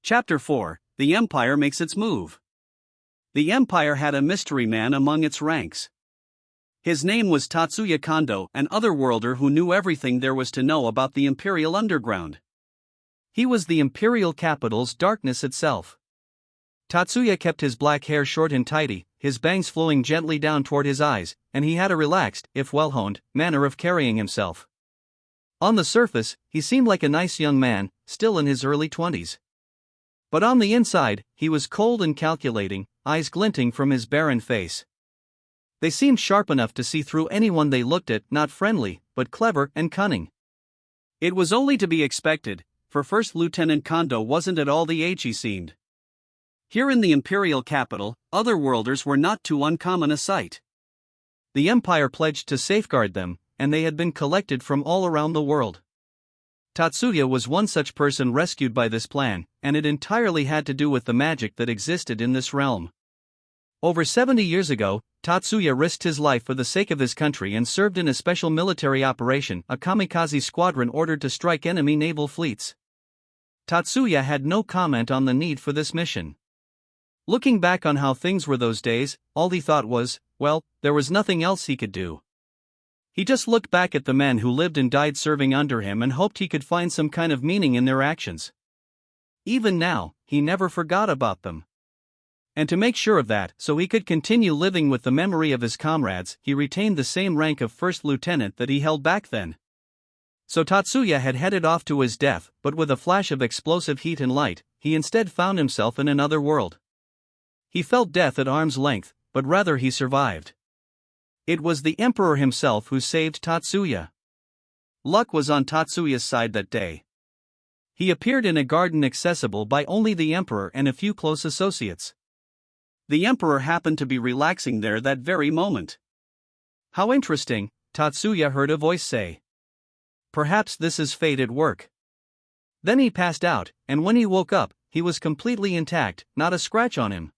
Chapter 4, The Empire Makes Its Move. The Empire had a mystery man among its ranks. His name was Tatsuya Kondo, an otherworlder who knew everything there was to know about the Imperial Underground. He was the Imperial capital's darkness itself. Tatsuya kept his black hair short and tidy, his bangs flowing gently down toward his eyes, and he had a relaxed, if well-honed, manner of carrying himself. On the surface, he seemed like a nice young man, still in his early 20s. But on the inside, he was cold and calculating, eyes glinting from his barren face. They seemed sharp enough to see through anyone they looked at, not friendly, but clever and cunning. It was only to be expected, for First Lieutenant Kondo wasn't at all the age he seemed. Here in the Imperial capital, otherworlders were not too uncommon a sight. The Empire pledged to safeguard them, and they had been collected from all around the world. Tatsuya was one such person rescued by this plan, and it entirely had to do with the magic that existed in this realm. Over 70 years ago, Tatsuya risked his life for the sake of his country and served in a special military operation, a kamikaze squadron ordered to strike enemy naval fleets. Tatsuya had no comment on the need for this mission. Looking back on how things were those days, all he thought was, well, there was nothing else he could do. He just looked back at the men who lived and died serving under him and hoped he could find some kind of meaning in their actions. Even now, he never forgot about them. And to make sure of that, so he could continue living with the memory of his comrades, he retained the same rank of first lieutenant that he held back then. So Tatsuya had headed off to his death, but with a flash of explosive heat and light, he instead found himself in another world. He felt death at arm's length, but rather he survived. It was the Emperor himself who saved Tatsuya. Luck was on Tatsuya's side that day. He appeared in a garden accessible by only the Emperor and a few close associates. The Emperor happened to be relaxing there that very moment. How interesting, Tatsuya heard a voice say. Perhaps this is fate at work. Then he passed out, and when he woke up, he was completely intact, not a scratch on him.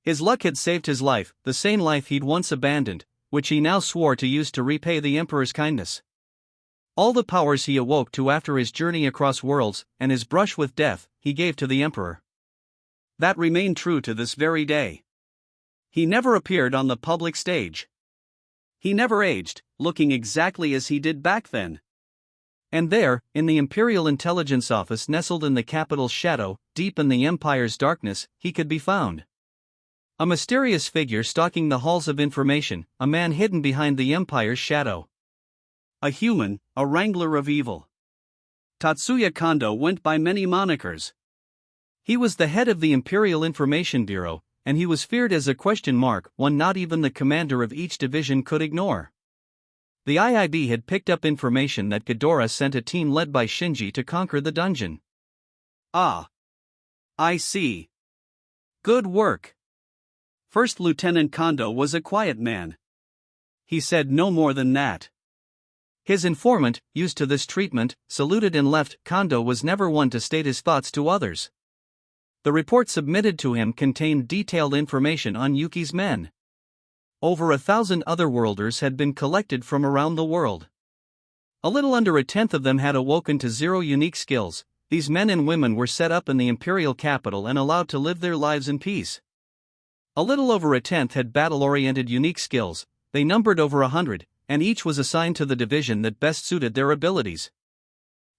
His luck had saved his life, the same life he'd once abandoned, which he now swore to use to repay the Emperor's kindness. All the powers he awoke to after his journey across worlds, and his brush with death, he gave to the Emperor. That remained true to this very day. He never appeared on the public stage. He never aged, looking exactly as he did back then. And there, in the Imperial Intelligence Office nestled in the capital's shadow, deep in the Empire's darkness, he could be found. A mysterious figure stalking the halls of information, a man hidden behind the Empire's shadow. A human, a wrangler of evil. Tatsuya Kondo went by many monikers. He was the head of the Imperial Information Bureau, and he was feared as a question mark, one not even the commander of each division could ignore. The IIB had picked up information that Ghidorah sent a team led by Shinji to conquer the dungeon. Ah. I see. Good work. First Lieutenant Kondo was a quiet man. He said no more than that. His informant, used to this treatment, saluted and left. Kondo was never one to state his thoughts to others. The report submitted to him contained detailed information on Yuki's men. Over 1,000 otherworlders had been collected from around the world. A little under a tenth of them had awoken to 0 unique skills. These men and women were set up in the Imperial capital and allowed to live their lives in peace. A little over a tenth had battle-oriented unique skills. They numbered over 100, and each was assigned to the division that best suited their abilities.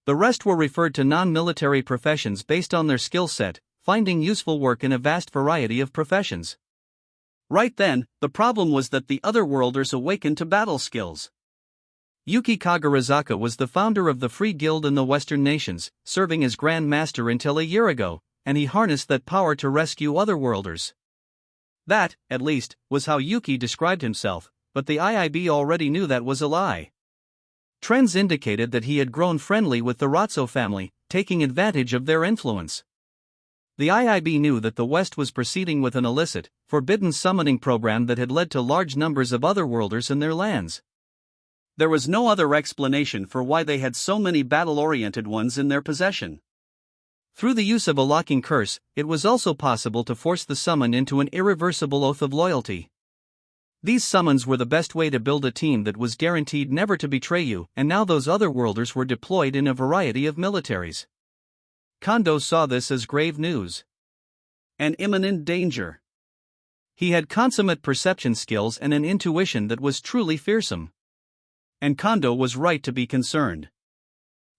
The rest were referred to non-military professions based on their skill set, finding useful work in a vast variety of professions. Right then, the problem was that the otherworlders awakened to battle skills. Yuki Kagarizaka was the founder of the Free Guild in the Western nations, serving as Grand Master until a year ago, and he harnessed that power to rescue otherworlders. That, at least, was how Yuki described himself, but the IIB already knew that was a lie. Trends indicated that he had grown friendly with the Ratso family, taking advantage of their influence. The IIB knew that the West was proceeding with an illicit, forbidden summoning program that had led to large numbers of otherworlders in their lands. There was no other explanation for why they had so many battle-oriented ones in their possession. Through the use of a locking curse, it was also possible to force the summon into an irreversible oath of loyalty. These summons were the best way to build a team that was guaranteed never to betray you, and now those otherworlders were deployed in a variety of militaries. Kondo saw this as grave news. An imminent danger. He had consummate perception skills and an intuition that was truly fearsome. And Kondo was right to be concerned.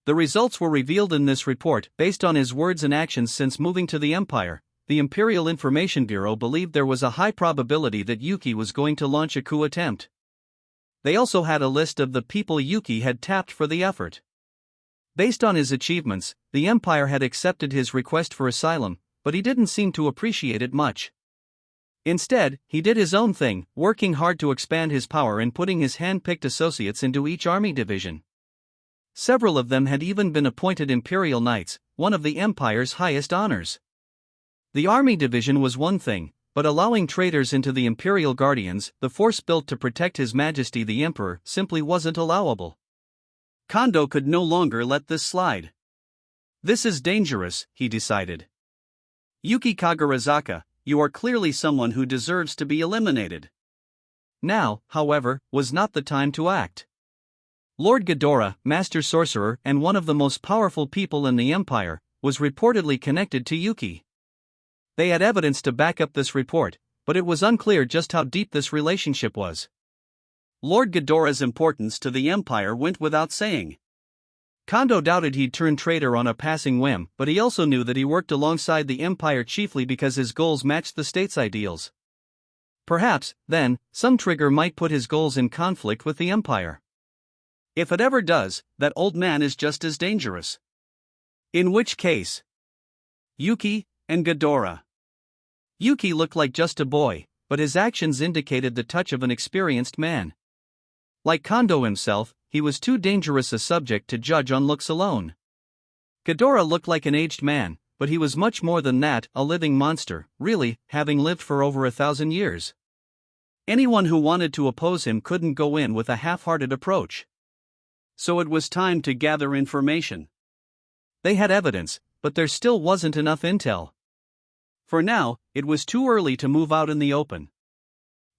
The results were revealed in this report. Based on his words and actions since moving to the Empire, the Imperial Information Bureau believed there was a high probability that Yuki was going to launch a coup attempt. They also had a list of the people Yuki had tapped for the effort. Based on his achievements, the Empire had accepted his request for asylum, but he didn't seem to appreciate it much. Instead, he did his own thing, working hard to expand his power and putting his hand-picked associates into each army division. Several of them had even been appointed Imperial Knights, one of the Empire's highest honors. The army division was one thing, but allowing traitors into the Imperial Guardians, the force built to protect His Majesty the Emperor, simply wasn't allowable. Kondo could no longer let this slide. This is dangerous, he decided. Yuki Kagarazaka, you are clearly someone who deserves to be eliminated. Now, however, was not the time to act. Lord Ghidorah, Master Sorcerer and one of the most powerful people in the Empire, was reportedly connected to Yuki. They had evidence to back up this report, but it was unclear just how deep this relationship was. Lord Ghidorah's importance to the Empire went without saying. Kondo doubted he'd turn traitor on a passing whim, but he also knew that he worked alongside the Empire chiefly because his goals matched the state's ideals. Perhaps, then, some trigger might put his goals in conflict with the Empire. If it ever does, that old man is just as dangerous. In which case? Yuki and Ghidorah. Yuki looked like just a boy, but his actions indicated the touch of an experienced man. Like Kondo himself, he was too dangerous a subject to judge on looks alone. Ghidorah looked like an aged man, but he was much more than that, a living monster, really, having lived for over 1,000 years. Anyone who wanted to oppose him couldn't go in with a half-hearted approach. So it was time to gather information. They had evidence, but there still wasn't enough intel. For now, it was too early to move out in the open.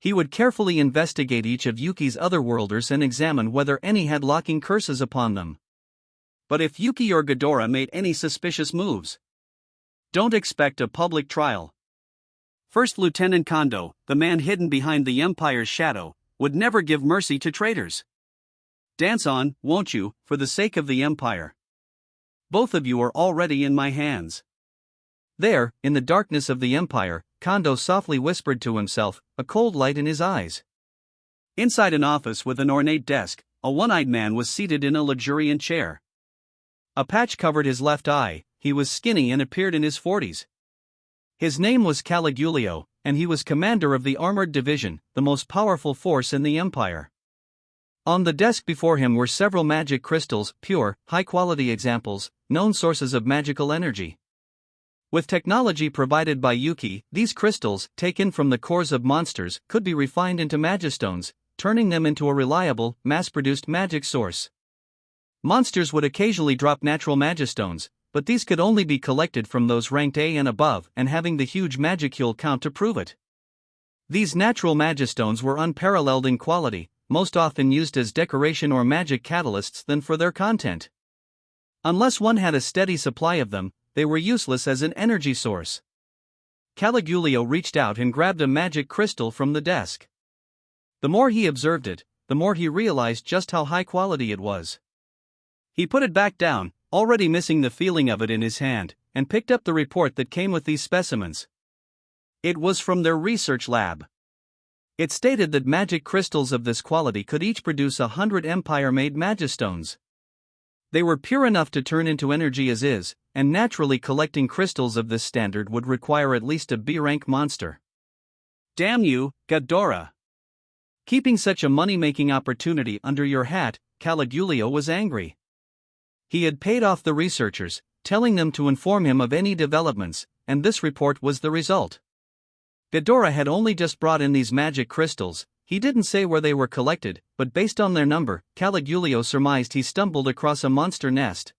He would carefully investigate each of Yuki's otherworlders and examine whether any had locking curses upon them. But if Yuki or Ghidorah made any suspicious moves, don't expect a public trial. First Lieutenant Kondo, the man hidden behind the Empire's shadow, would never give mercy to traitors. Dance on, won't you, for the sake of the Empire? Both of you are already in my hands. There, in the darkness of the Empire, Kondo softly whispered to himself, a cold light in his eyes. Inside an office with an ornate desk, a one-eyed man was seated in a luxuriant chair. A patch covered his left eye, he was skinny and appeared in his 40s. His name was Caligulio, and he was commander of the Armored Division, the most powerful force in the Empire. On the desk before him were several magic crystals, pure, high-quality examples, known sources of magical energy. With technology provided by Yuki, these crystals, taken from the cores of monsters, could be refined into magistones, turning them into a reliable, mass-produced magic source. Monsters would occasionally drop natural magistones, but these could only be collected from those ranked A and above and having the huge magicule count to prove it. These natural magistones were unparalleled in quality, most often used as decoration or magic catalysts than for their content. Unless one had a steady supply of them, they were useless as an energy source. Caligulio reached out and grabbed a magic crystal from the desk. The more he observed it, the more he realized just how high quality it was. He put it back down, already missing the feeling of it in his hand, and picked up the report that came with these specimens. It was from their research lab. It stated that magic crystals of this quality could each produce 100 Empire-made magistones. They were pure enough to turn into energy as is, and naturally collecting crystals of this standard would require at least a B-rank monster. Damn you, Ghidorah! Keeping such a money-making opportunity under your hat, Caligulio was angry. He had paid off the researchers, telling them to inform him of any developments, and this report was the result. Ghidorah had only just brought in these magic crystals. He didn't say where they were collected, but based on their number, Caligulio surmised he stumbled across a monster nest.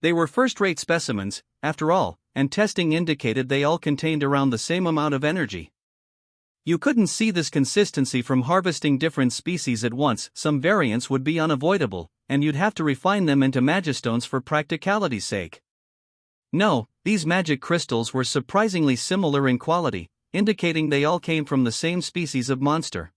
They were first-rate specimens, after all, and testing indicated they all contained around the same amount of energy. You couldn't see this consistency from harvesting different species at once. Some variants would be unavoidable, and you'd have to refine them into magistones for practicality's sake. No, these magic crystals were surprisingly similar in quality, indicating they all came from the same species of monster.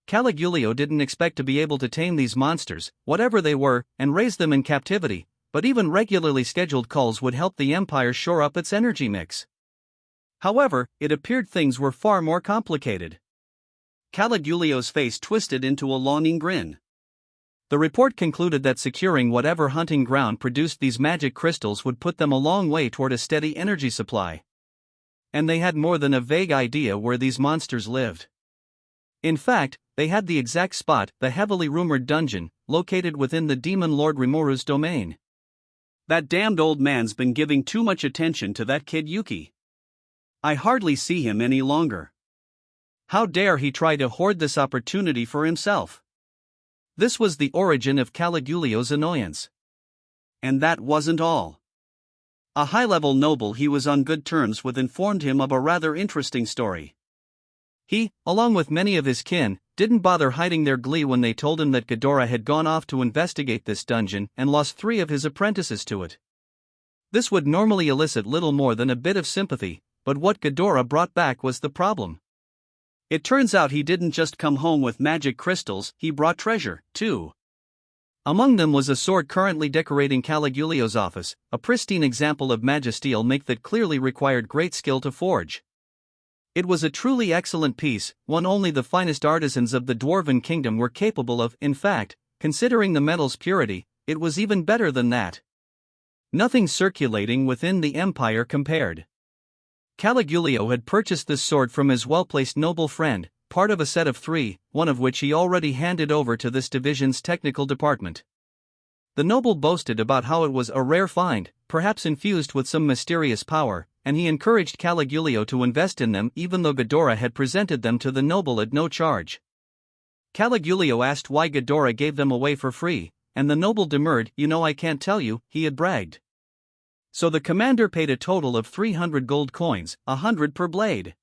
Caligulio didn't expect to be able to tame these monsters, whatever they were, and raise them in captivity, but even regularly scheduled calls would help the Empire shore up its energy mix. However, it appeared things were far more complicated. Caligulio's face twisted into a longing grin. The report concluded that securing whatever hunting ground produced these magic crystals would put them a long way toward a steady energy supply. And they had more than a vague idea where these monsters lived. In fact, they had the exact spot, the heavily rumored dungeon, located within the demon lord Rimuru's domain. That damned old man's been giving too much attention to that kid Yuki. I hardly see him any longer. How dare he try to hoard this opportunity for himself? This was the origin of Caligulio's annoyance. And that wasn't all. A high-level noble he was on good terms with informed him of a rather interesting story. He, along with many of his kin, didn't bother hiding their glee when they told him that Ghidorah had gone off to investigate this dungeon and lost 3 of his apprentices to it. This would normally elicit little more than a bit of sympathy, but what Ghidorah brought back was the problem. It turns out he didn't just come home with magic crystals, he brought treasure, too. Among them was a sword currently decorating Caligulio's office, a pristine example of magisteel make that clearly required great skill to forge. It was a truly excellent piece, one only the finest artisans of the Dwarven Kingdom were capable of. In fact, considering the metal's purity, it was even better than that. Nothing circulating within the Empire compared. Caligulio had purchased this sword from his well-placed noble friend, part of a set of 3, one of which he already handed over to this division's technical department. The noble boasted about how it was a rare find, perhaps infused with some mysterious power, and he encouraged Caligulio to invest in them even though Ghidorah had presented them to the noble at no charge. Caligulio asked why Ghidorah gave them away for free, and the noble demurred. I can't tell you, he had bragged. So the commander paid a total of 300 gold coins, 100 per blade.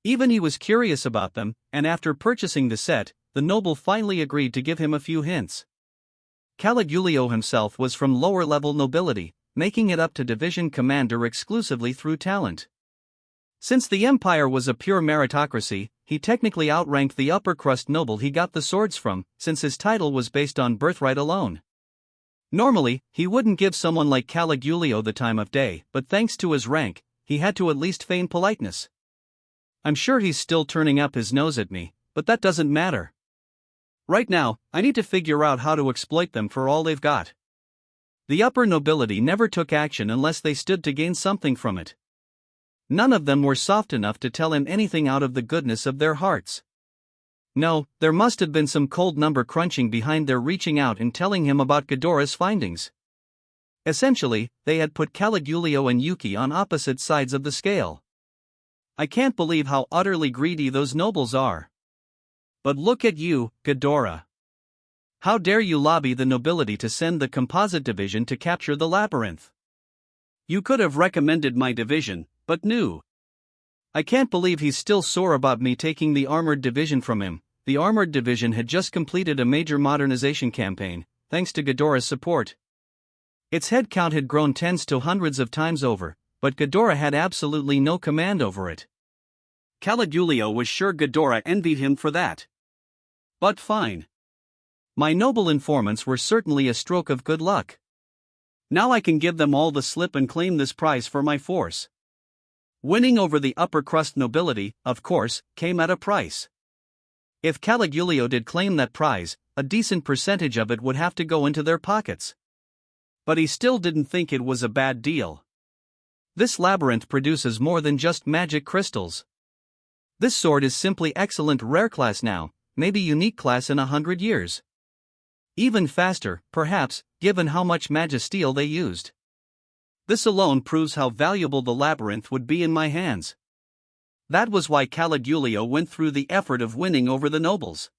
Even he was curious about them, and after purchasing the set, the noble finally agreed to give him a few hints. Caligulio himself was from lower-level nobility, making it up to division commander exclusively through talent. Since the empire was a pure meritocracy, he technically outranked the upper-crust noble he got the swords from, since his title was based on birthright alone. Normally, he wouldn't give someone like Caligulio the time of day, but thanks to his rank, he had to at least feign politeness. I'm sure he's still turning up his nose at me, but that doesn't matter. Right now, I need to figure out how to exploit them for all they've got. The upper nobility never took action unless they stood to gain something from it. None of them were soft enough to tell him anything out of the goodness of their hearts. No, there must have been some cold number crunching behind their reaching out and telling him about Ghidorah's findings. Essentially, they had put Caligulio and Yuki on opposite sides of the scale. I can't believe how utterly greedy those nobles are. But look at you, Ghidorah. How dare you lobby the nobility to send the composite division to capture the labyrinth? You could have recommended my division, but no. I can't believe he's still sore about me taking the armored division from him. The armored division had just completed a major modernization campaign, thanks to Ghidorah's support. Its headcount had grown tens to hundreds of times over, but Ghidorah had absolutely no command over it. Caligulio was sure Ghidorah envied him for that. But fine. My noble informants were certainly a stroke of good luck. Now I can give them all the slip and claim this prize for my force. Winning over the upper crust nobility, of course, came at a price. If Caligulio did claim that prize, a decent percentage of it would have to go into their pockets. But he still didn't think it was a bad deal. This labyrinth produces more than just magic crystals. This sword is simply excellent rare class now, maybe unique class in 100 years. Even faster, perhaps, given how much magisteel they used. This alone proves how valuable the labyrinth would be in my hands. That was why Caligulio went through the effort of winning over the nobles.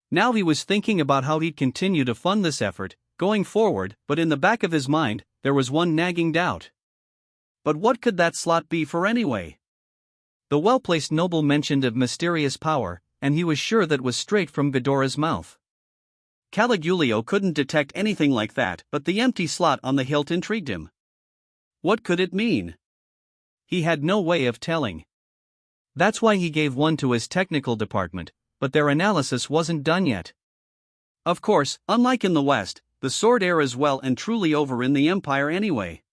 Now he was thinking about how he'd continue to fund this effort, going forward, but in the back of his mind, there was one nagging doubt. But what could that slot be for anyway? The well-placed noble mentioned of mysterious power, and he was sure that was straight from Ghidorah's mouth. Caligulio couldn't detect anything like that, but the empty slot on the hilt intrigued him. What could it mean? He had no way of telling. That's why he gave one to his technical department, but their analysis wasn't done yet. Of course, unlike in the West, the sword era is well and truly over in the Empire anyway.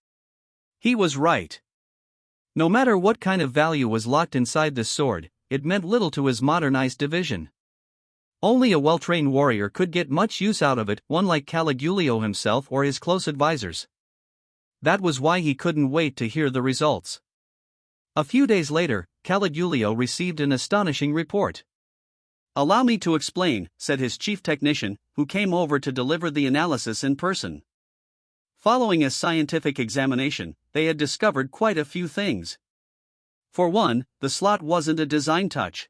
He was right. No matter what kind of value was locked inside this sword, it meant little to his modernized division. Only a well-trained warrior could get much use out of it, one like Caligulio himself or his close advisors. That was why he couldn't wait to hear the results. A few days later, Caligulio received an astonishing report. "Allow me to explain," said his chief technician, who came over to deliver the analysis in person. Following a scientific examination, they had discovered quite a few things. For one, the slot wasn't a design touch.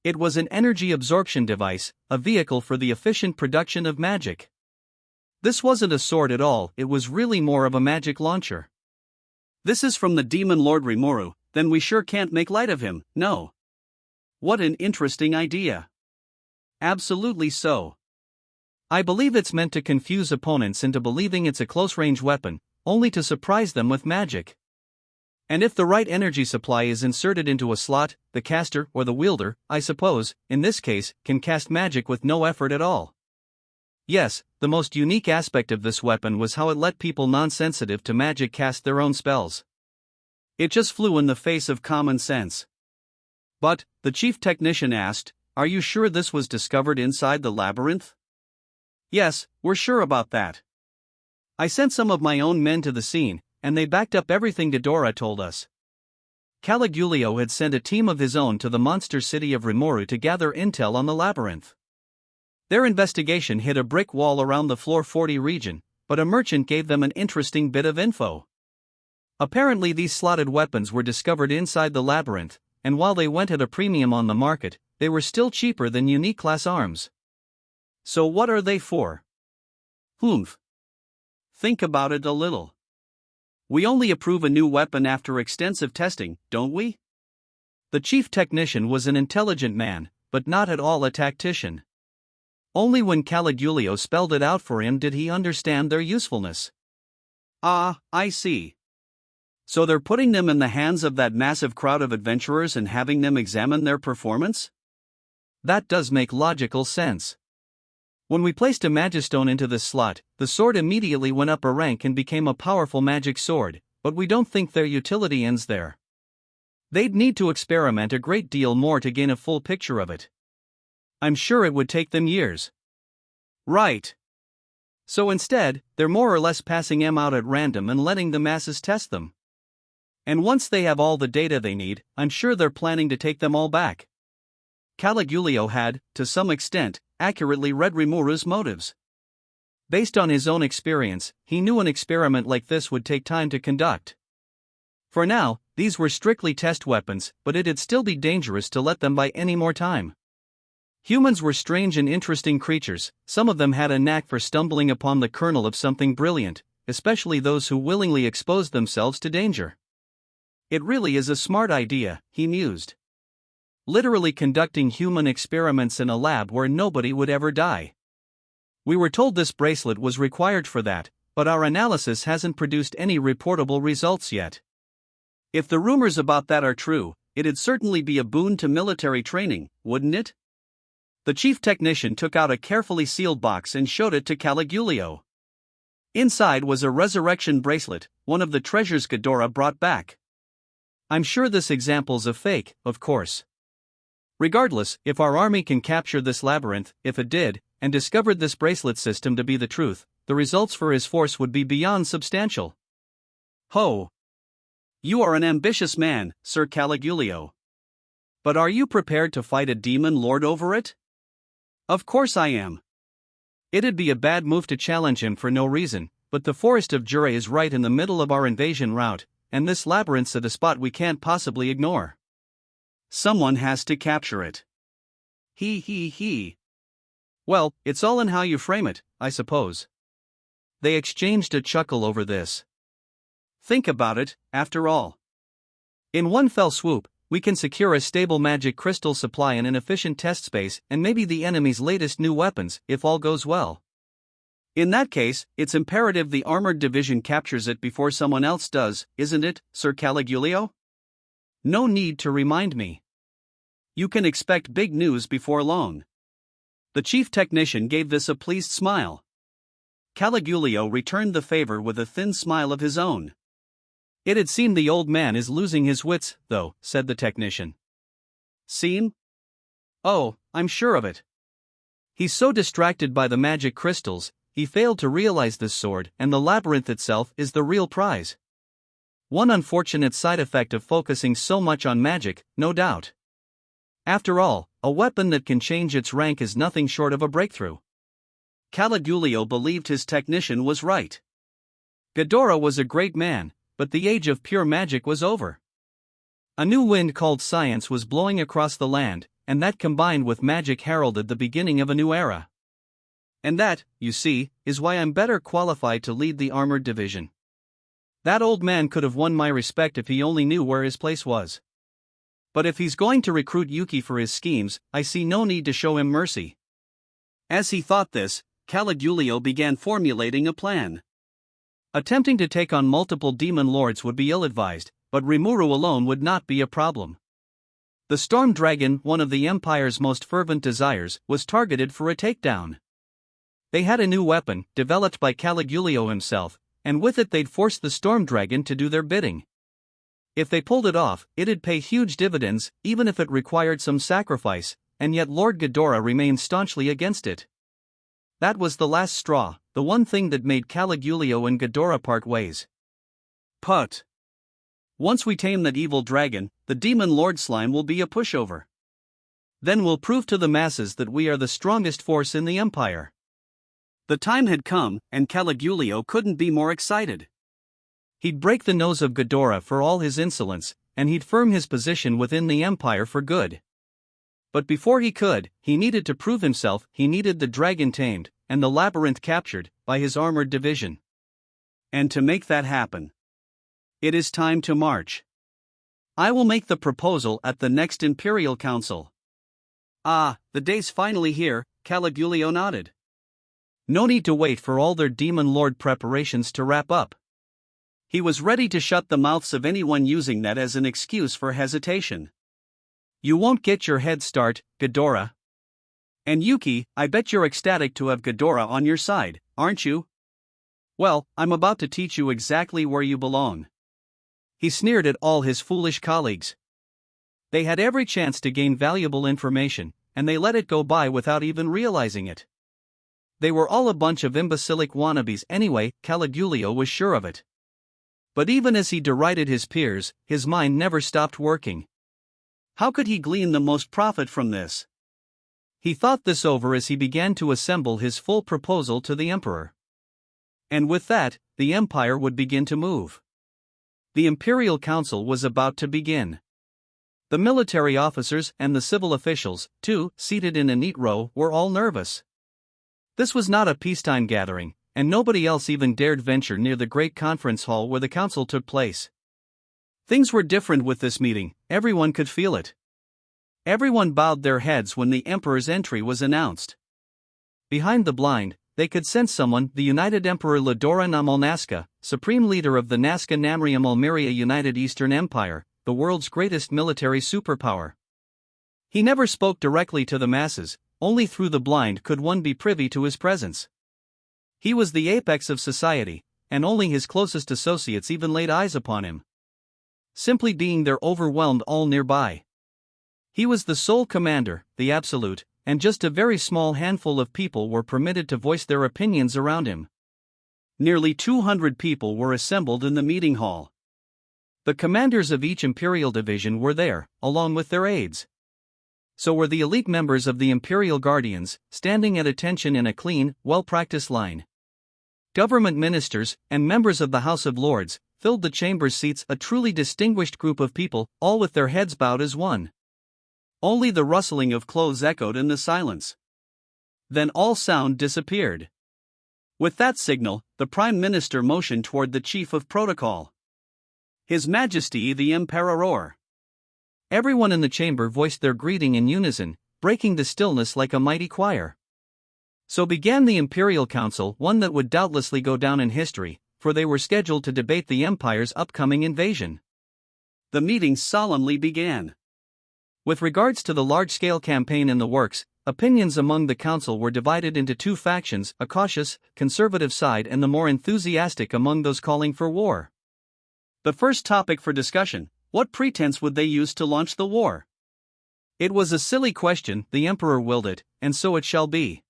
It was an energy absorption device, a vehicle for the efficient production of magic. This wasn't a sword at all, it was really more of a magic launcher. "This is from the demon lord Rimuru, then we sure can't make light of him, no." What an interesting idea. Absolutely so. I believe it's meant to confuse opponents into believing it's a close-range weapon, only to surprise them with magic. And if the right energy supply is inserted into a slot, the caster or the wielder, I suppose, in this case, can cast magic with no effort at all. Yes, the most unique aspect of this weapon was how it let people non-sensitive to magic cast their own spells. It just flew in the face of common sense. But, the chief technician asked, "Are you sure this was discovered inside the labyrinth?" "Yes, we're sure about that. I sent some of my own men to the scene, and they backed up everything Ghidorah told us." Caligulio had sent a team of his own to the monster city of Rimuru to gather intel on the labyrinth. Their investigation hit a brick wall around the Floor 40 region, but a merchant gave them an interesting bit of info. Apparently these slotted weapons were discovered inside the labyrinth, and while they went at a premium on the market, they were still cheaper than unique class arms. So what are they for? Think about it a little. We only approve a new weapon after extensive testing, don't we? The chief technician was an intelligent man, but not at all a tactician. Only when Caligulio spelled it out for him did he understand their usefulness. Ah, I see. So they're putting them in the hands of that massive crowd of adventurers and having them examine their performance? That does make logical sense. When we placed a magistone into this slot, the sword immediately went up a rank and became a powerful magic sword, but we don't think their utility ends there. They'd need to experiment a great deal more to gain a full picture of it. I'm sure it would take them years. Right. So instead, they're more or less passing them out at random and letting the masses test them. And once they have all the data they need, I'm sure they're planning to take them all back. Caligulio had, to some extent, accurately read Rimuru's motives. Based on his own experience, he knew an experiment like this would take time to conduct. For now, these were strictly test weapons, but it'd still be dangerous to let them buy any more time. Humans were strange and interesting creatures, some of them had a knack for stumbling upon the kernel of something brilliant, especially those who willingly exposed themselves to danger. It really is a smart idea, he mused. Literally conducting human experiments in a lab where nobody would ever die. We were told this bracelet was required for that, but our analysis hasn't produced any reportable results yet. If the rumors about that are true, it'd certainly be a boon to military training, wouldn't it? The chief technician took out a carefully sealed box and showed it to Caligulio. Inside was a resurrection bracelet, one of the treasures Ghidorah brought back. I'm sure this example's a fake, of course. Regardless, if our army can capture this labyrinth, if it did, and discovered this bracelet system to be the truth, the results for his force would be beyond substantial. Ho! You are an ambitious man, Sir Caligulio. But are you prepared to fight a demon lord over it? Of course I am. It'd be a bad move to challenge him for no reason, but the forest of Jura is right in the middle of our invasion route, and this labyrinth's at a spot we can't possibly ignore. Someone has to capture it. He. Well, it's all in how you frame it, I suppose. They exchanged a chuckle over this. Think about it, after all. In one fell swoop, we can secure a stable magic crystal supply and an efficient test space and maybe the enemy's latest new weapons, if all goes well. In that case, it's imperative the armored division captures it before someone else does, isn't it, Sir Caligulio? No need to remind me. You can expect big news before long. The chief technician gave this a pleased smile. Caligulio returned the favor with a thin smile of his own. It'd seem the old man is losing his wits, though, said the technician. Seem? Oh, I'm sure of it. He's so distracted by the magic crystals, he failed to realize this sword and the labyrinth itself is the real prize. One unfortunate side effect of focusing so much on magic, no doubt. After all, a weapon that can change its rank is nothing short of a breakthrough. Caligulio believed his technician was right. Ghidorah was a great man, but the age of pure magic was over. A new wind called science was blowing across the land, and that combined with magic heralded the beginning of a new era. And that, you see, is why I'm better qualified to lead the armored division. That old man could have won my respect if he only knew where his place was. But if he's going to recruit Yuki for his schemes, I see no need to show him mercy. As he thought this, Caligulio began formulating a plan. Attempting to take on multiple demon lords would be ill-advised, but Rimuru alone would not be a problem. The storm dragon, one of the Empire's most fervent desires, was targeted for a takedown. They had a new weapon, developed by Caligulio himself, and with it they'd force the storm dragon to do their bidding. If they pulled it off, it'd pay huge dividends, even if it required some sacrifice, and yet Lord Ghidorah remained staunchly against it. That was the last straw, the one thing that made Caligulio and Ghidorah part ways. Put. Once we tame that evil dragon, the demon lord slime will be a pushover. Then we'll prove to the masses that we are the strongest force in the Empire. The time had come, and Caligulio couldn't be more excited. He'd break the nose of Ghidorah for all his insolence, and he'd firm his position within the Empire for good. But before he could, he needed to prove himself. He needed the dragon tamed, and the labyrinth captured, by his armored division. And to make that happen, it is time to march. I will make the proposal at the next Imperial Council. Ah, the day's finally here, Caligulio nodded. No need to wait for all their demon lord preparations to wrap up. He was ready to shut the mouths of anyone using that as an excuse for hesitation. You won't get your head start, Ghidorah. And Yuki, I bet you're ecstatic to have Ghidorah on your side, aren't you? Well, I'm about to teach you exactly where you belong. He sneered at all his foolish colleagues. They had every chance to gain valuable information, and they let it go by without even realizing it. They were all a bunch of imbecilic wannabes anyway, Caligulio was sure of it. But even as he derided his peers, his mind never stopped working. How could he glean the most profit from this? He thought this over as he began to assemble his full proposal to the emperor. And with that, the empire would begin to move. The Imperial Council was about to begin. The military officers and the civil officials, too, seated in a neat row, were all nervous. This was not a peacetime gathering, and nobody else even dared venture near the great conference hall where the council took place. Things were different with this meeting, everyone could feel it. Everyone bowed their heads when the emperor's entry was announced. Behind the blind, they could sense someone, the United Emperor Ladora Namal Nazca, supreme leader of the Nazca Namriam Almeria United Eastern Empire, the world's greatest military superpower. He never spoke directly to the masses, only through the blind could one be privy to his presence. He was the apex of society, and only his closest associates even laid eyes upon him. Simply being there overwhelmed all nearby. He was the sole commander, the absolute, and just a very small handful of people were permitted to voice their opinions around him. Nearly 200 people were assembled in the meeting hall. The commanders of each imperial division were there, along with their aides. So were the elite members of the Imperial Guardians, standing at attention in a clean, well-practiced line. Government ministers, and members of the House of Lords, filled the chamber's seats, a truly distinguished group of people, all with their heads bowed as one. Only the rustling of clothes echoed in the silence. Then all sound disappeared. With that signal, the Prime Minister motioned toward the Chief of Protocol. His Majesty the Emperor. Everyone in the chamber voiced their greeting in unison, breaking the stillness like a mighty choir. So began the Imperial Council, one that would doubtlessly go down in history, for they were scheduled to debate the Empire's upcoming invasion. The meeting solemnly began. With regards to the large-scale campaign in the works, opinions among the council were divided into two factions, a cautious, conservative side and the more enthusiastic among those calling for war. The first topic for discussion: what pretense would they use to launch the war? It was a silly question, the emperor willed it, and so it shall be.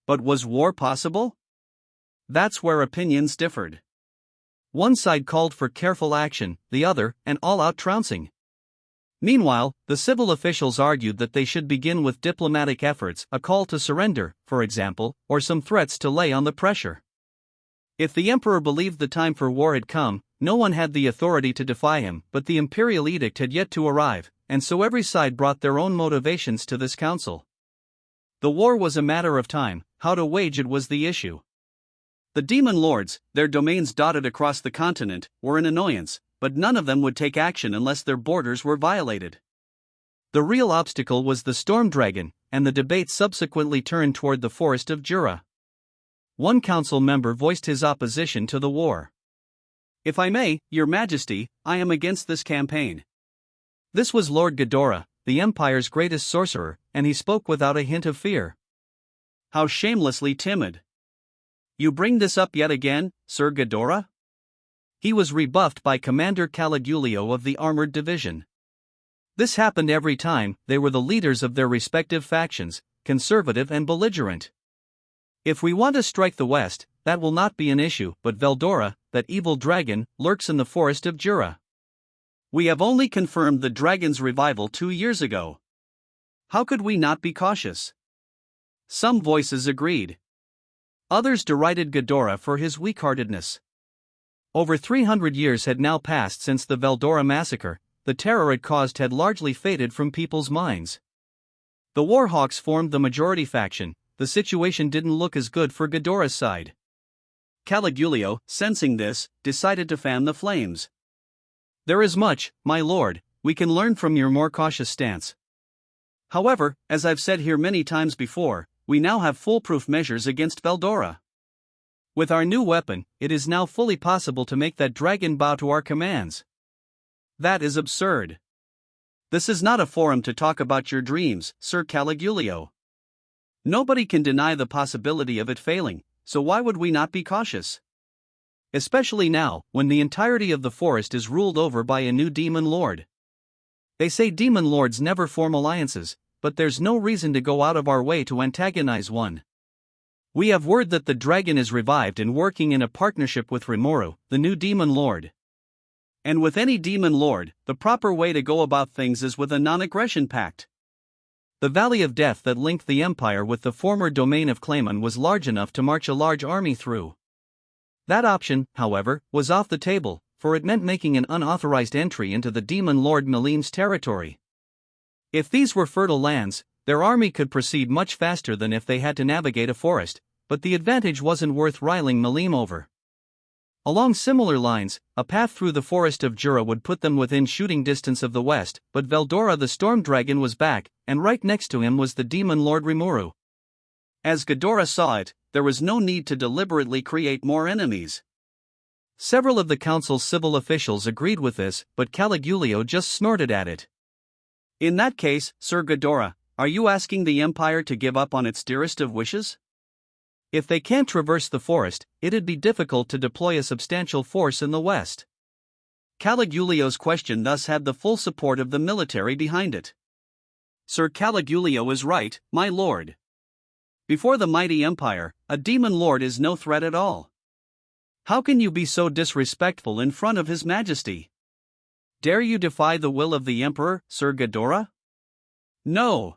But was war possible? That's where opinions differed. One side called for careful action, the other, an all-out trouncing. Meanwhile, the civil officials argued that they should begin with diplomatic efforts, a call to surrender, for example, or some threats to lay on the pressure. If the emperor believed the time for war had come, no one had the authority to defy him, but the imperial edict had yet to arrive, and so every side brought their own motivations to this council. The war was a matter of time, how to wage it was the issue. The demon lords, their domains dotted across the continent, were an annoyance, but none of them would take action unless their borders were violated. The real obstacle was the storm dragon, and the debate subsequently turned toward the forest of Jura. One council member voiced his opposition to the war. "If I may, Your Majesty, I am against this campaign." This was Lord Ghidorah, the Empire's greatest sorcerer, and he spoke without a hint of fear. How shamelessly timid. "You bring this up yet again, Sir Ghidorah?" He was rebuffed by Commander Caligulio of the Armored Division. This happened every time they were the leaders of their respective factions, conservative and belligerent. "If we want to strike the West, that will not be an issue, but Veldora, that evil dragon, lurks in the forest of Jura. We have only confirmed the dragon's revival 2 years ago. How could we not be cautious?" Some voices agreed. Others derided Ghidorah for his weak-heartedness. Over 300 years had now passed since the Veldora massacre. The terror it caused had largely faded from people's minds. The Warhawks formed the majority faction. The situation didn't look as good for Ghidorah's side. Caligulio, sensing this, decided to fan the flames. "There is much, my lord, we can learn from your more cautious stance. However, as I've said here many times before, we now have foolproof measures against Veldora. With our new weapon, it is now fully possible to make that dragon bow to our commands." "That is absurd. This is not a forum to talk about your dreams, Sir Caligulio. Nobody can deny the possibility of it failing, so why would we not be cautious? Especially now, when the entirety of the forest is ruled over by a new demon lord. They say demon lords never form alliances, but there's no reason to go out of our way to antagonize one. We have word that the dragon is revived and working in a partnership with Rimuru, the new demon lord. And with any demon lord, the proper way to go about things is with a non-aggression pact. The Valley of Death that linked the Empire with the former domain of Claymon was large enough to march a large army through. That option, however, was off the table, for it meant making an unauthorized entry into the demon lord Milim's territory. If these were fertile lands, their army could proceed much faster than if they had to navigate a forest, but the advantage wasn't worth riling Milim over. Along similar lines, a path through the forest of Jura would put them within shooting distance of the west, but Veldora the storm dragon was back, and right next to him was the demon lord Rimuru. As Ghidorah saw it, there was no need to deliberately create more enemies. Several of the council's civil officials agreed with this, but Caligulio just snorted at it. "In that case, Sir Ghidorah, are you asking the Empire to give up on its dearest of wishes? If they can't traverse the forest, it'd be difficult to deploy a substantial force in the west." Caligulio's question thus had the full support of the military behind it. "Sir Caligulio is right, my lord. Before the mighty Empire, a demon lord is no threat at all. How can you be so disrespectful in front of His Majesty? Dare you defy the will of the Emperor, Sir Ghidorah? No.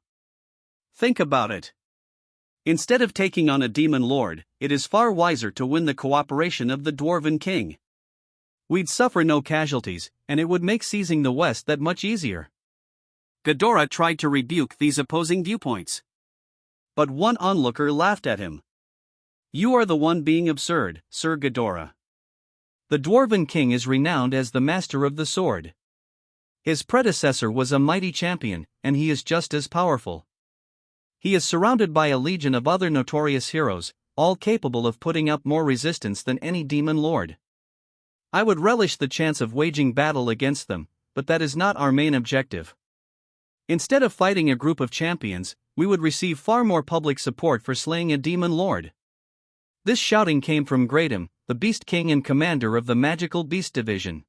Think about it. Instead of taking on a demon lord, it is far wiser to win the cooperation of the Dwarven King. We'd suffer no casualties, and it would make seizing the west that much easier." Ghidorah tried to rebuke these opposing viewpoints. But one onlooker laughed at him. "You are the one being absurd, Sir Ghidorah. The Dwarven King is renowned as the master of the sword. His predecessor was a mighty champion, and he is just as powerful. He is surrounded by a legion of other notorious heroes, all capable of putting up more resistance than any demon lord. I would relish the chance of waging battle against them, but that is not our main objective. Instead of fighting a group of champions, we would receive far more public support for slaying a demon lord. This shouting came from Greydom, the Beast King and commander of the Magical Beast Division.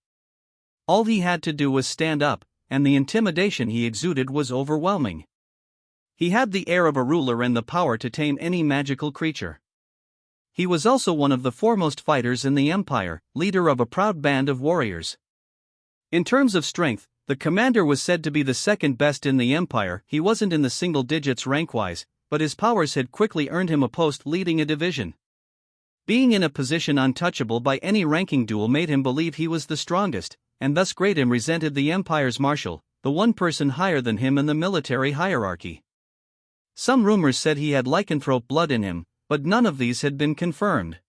All he had to do was stand up, and the intimidation he exuded was overwhelming. He had the air of a ruler and the power to tame any magical creature. He was also one of the foremost fighters in the Empire, leader of a proud band of warriors. In terms of strength, the commander was said to be the second best in the Empire. He wasn't in the single digits rank-wise, but his powers had quickly earned him a post leading a division. Being in a position untouchable by any ranking duel made him believe he was the strongest, and thus Greydom resented the Empire's marshal, the one person higher than him in the military hierarchy. Some rumors said he had lycanthrope blood in him, but none of these had been confirmed.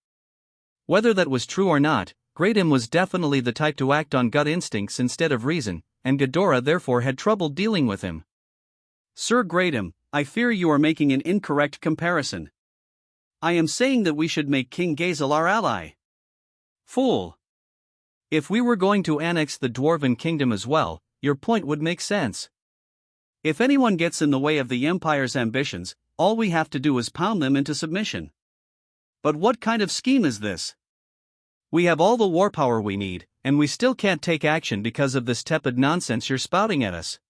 Whether that was true or not, Greydom was definitely the type to act on gut instincts instead of reason, and Ghidorah therefore had trouble dealing with him. Sir Greydom, I fear you are making an incorrect comparison. I am saying that we should make King Gazel our ally. Fool! If we were going to annex the Dwarven Kingdom as well, your point would make sense. If anyone gets in the way of the Empire's ambitions, all we have to do is pound them into submission. But what kind of scheme is this? We have all the war power we need, and we still can't take action because of this tepid nonsense you're spouting at us.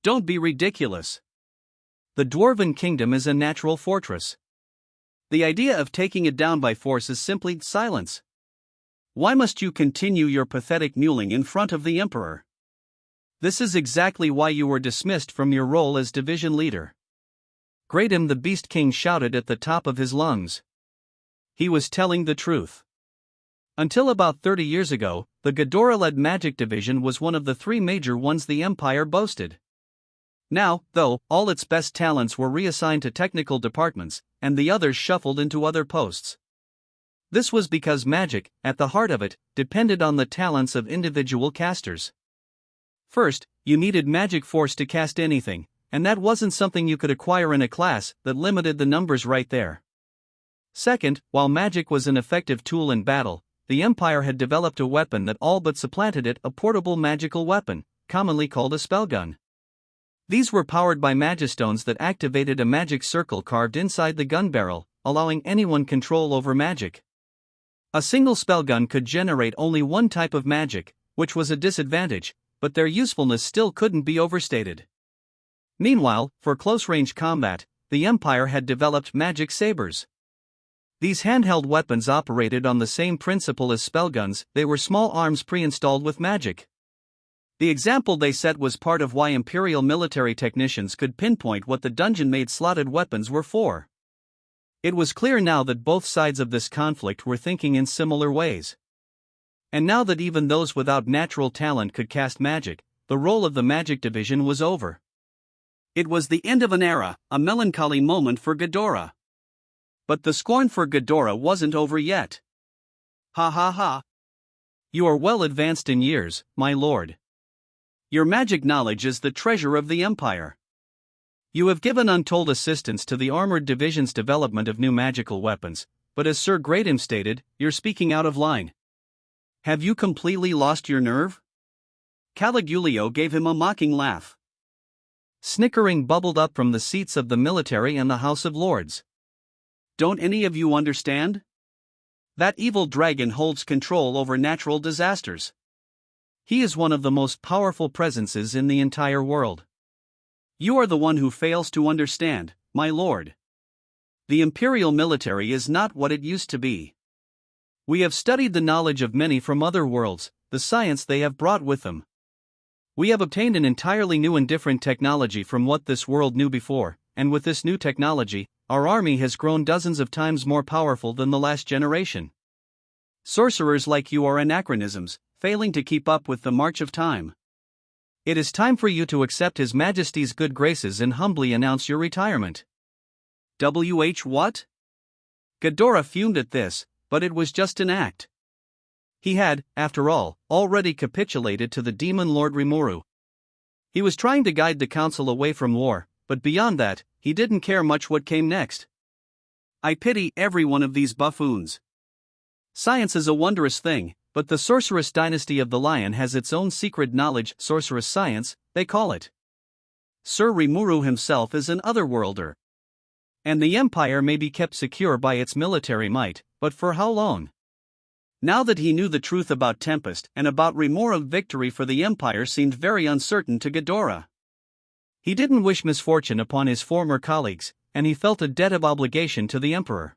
Don't be ridiculous. The Dwarven Kingdom is a natural fortress. The idea of taking it down by force is simply silence. Why must you continue your pathetic mewling in front of the Emperor? This is exactly why you were dismissed from your role as division leader. Greydom the Beast King shouted at the top of his lungs. He was telling the truth. Until about 30 years ago, the Ghidorah-led magic division was one of the three major ones the Empire boasted. Now, though, all its best talents were reassigned to technical departments, and the others shuffled into other posts. This was because magic, at the heart of it, depended on the talents of individual casters. First, you needed magic force to cast anything, and that wasn't something you could acquire in a class that limited the numbers right there. Second, while magic was an effective tool in battle, the Empire had developed a weapon that all but supplanted it, a portable magical weapon, commonly called a spellgun. These were powered by magistones that activated a magic circle carved inside the gun barrel, allowing anyone control over magic. A single spellgun could generate only one type of magic, which was a disadvantage, but their usefulness still couldn't be overstated. Meanwhile, for close-range combat, the Empire had developed magic sabers. These handheld weapons operated on the same principle as spellguns. They were small arms pre-installed with magic. The example they set was part of why Imperial military technicians could pinpoint what the dungeon-made slotted weapons were for. It was clear now that both sides of this conflict were thinking in similar ways. And now that even those without natural talent could cast magic, the role of the magic division was over. It was the end of an era, a melancholy moment for Ghidorah. But the scorn for Ghidorah wasn't over yet. Ha ha ha. You are well advanced in years, my lord. Your magic knowledge is the treasure of the Empire. You have given untold assistance to the Armored Division's development of new magical weapons, but as Sir Greydom stated, you're speaking out of line. Have you completely lost your nerve? Caligulio gave him a mocking laugh. Snickering bubbled up from the seats of the military and the House of Lords. Don't any of you understand? That evil dragon holds control over natural disasters. He is one of the most powerful presences in the entire world. You are the one who fails to understand, my lord. The imperial military is not what it used to be. We have studied the knowledge of many from other worlds, the science they have brought with them. We have obtained an entirely new and different technology from what this world knew before, and with this new technology, our army has grown dozens of times more powerful than the last generation. Sorcerers like you are anachronisms, failing to keep up with the march of time. It is time for you to accept His Majesty's good graces and humbly announce your retirement. What? Ghidorah fumed at this, but it was just an act. He had, after all, already capitulated to the demon lord Rimuru. He was trying to guide the council away from war, but beyond that, he didn't care much what came next. I pity every one of these buffoons. Science is a wondrous thing, but the sorceress dynasty of the Lion has its own secret knowledge, sorceress science, they call it. Sir Rimuru himself is an otherworlder. And the Empire may be kept secure by its military might, but for how long? Now that he knew the truth about Tempest and about Rimuru, victory for the Empire seemed very uncertain to Ghidorah. He didn't wish misfortune upon his former colleagues, and he felt a debt of obligation to the Emperor.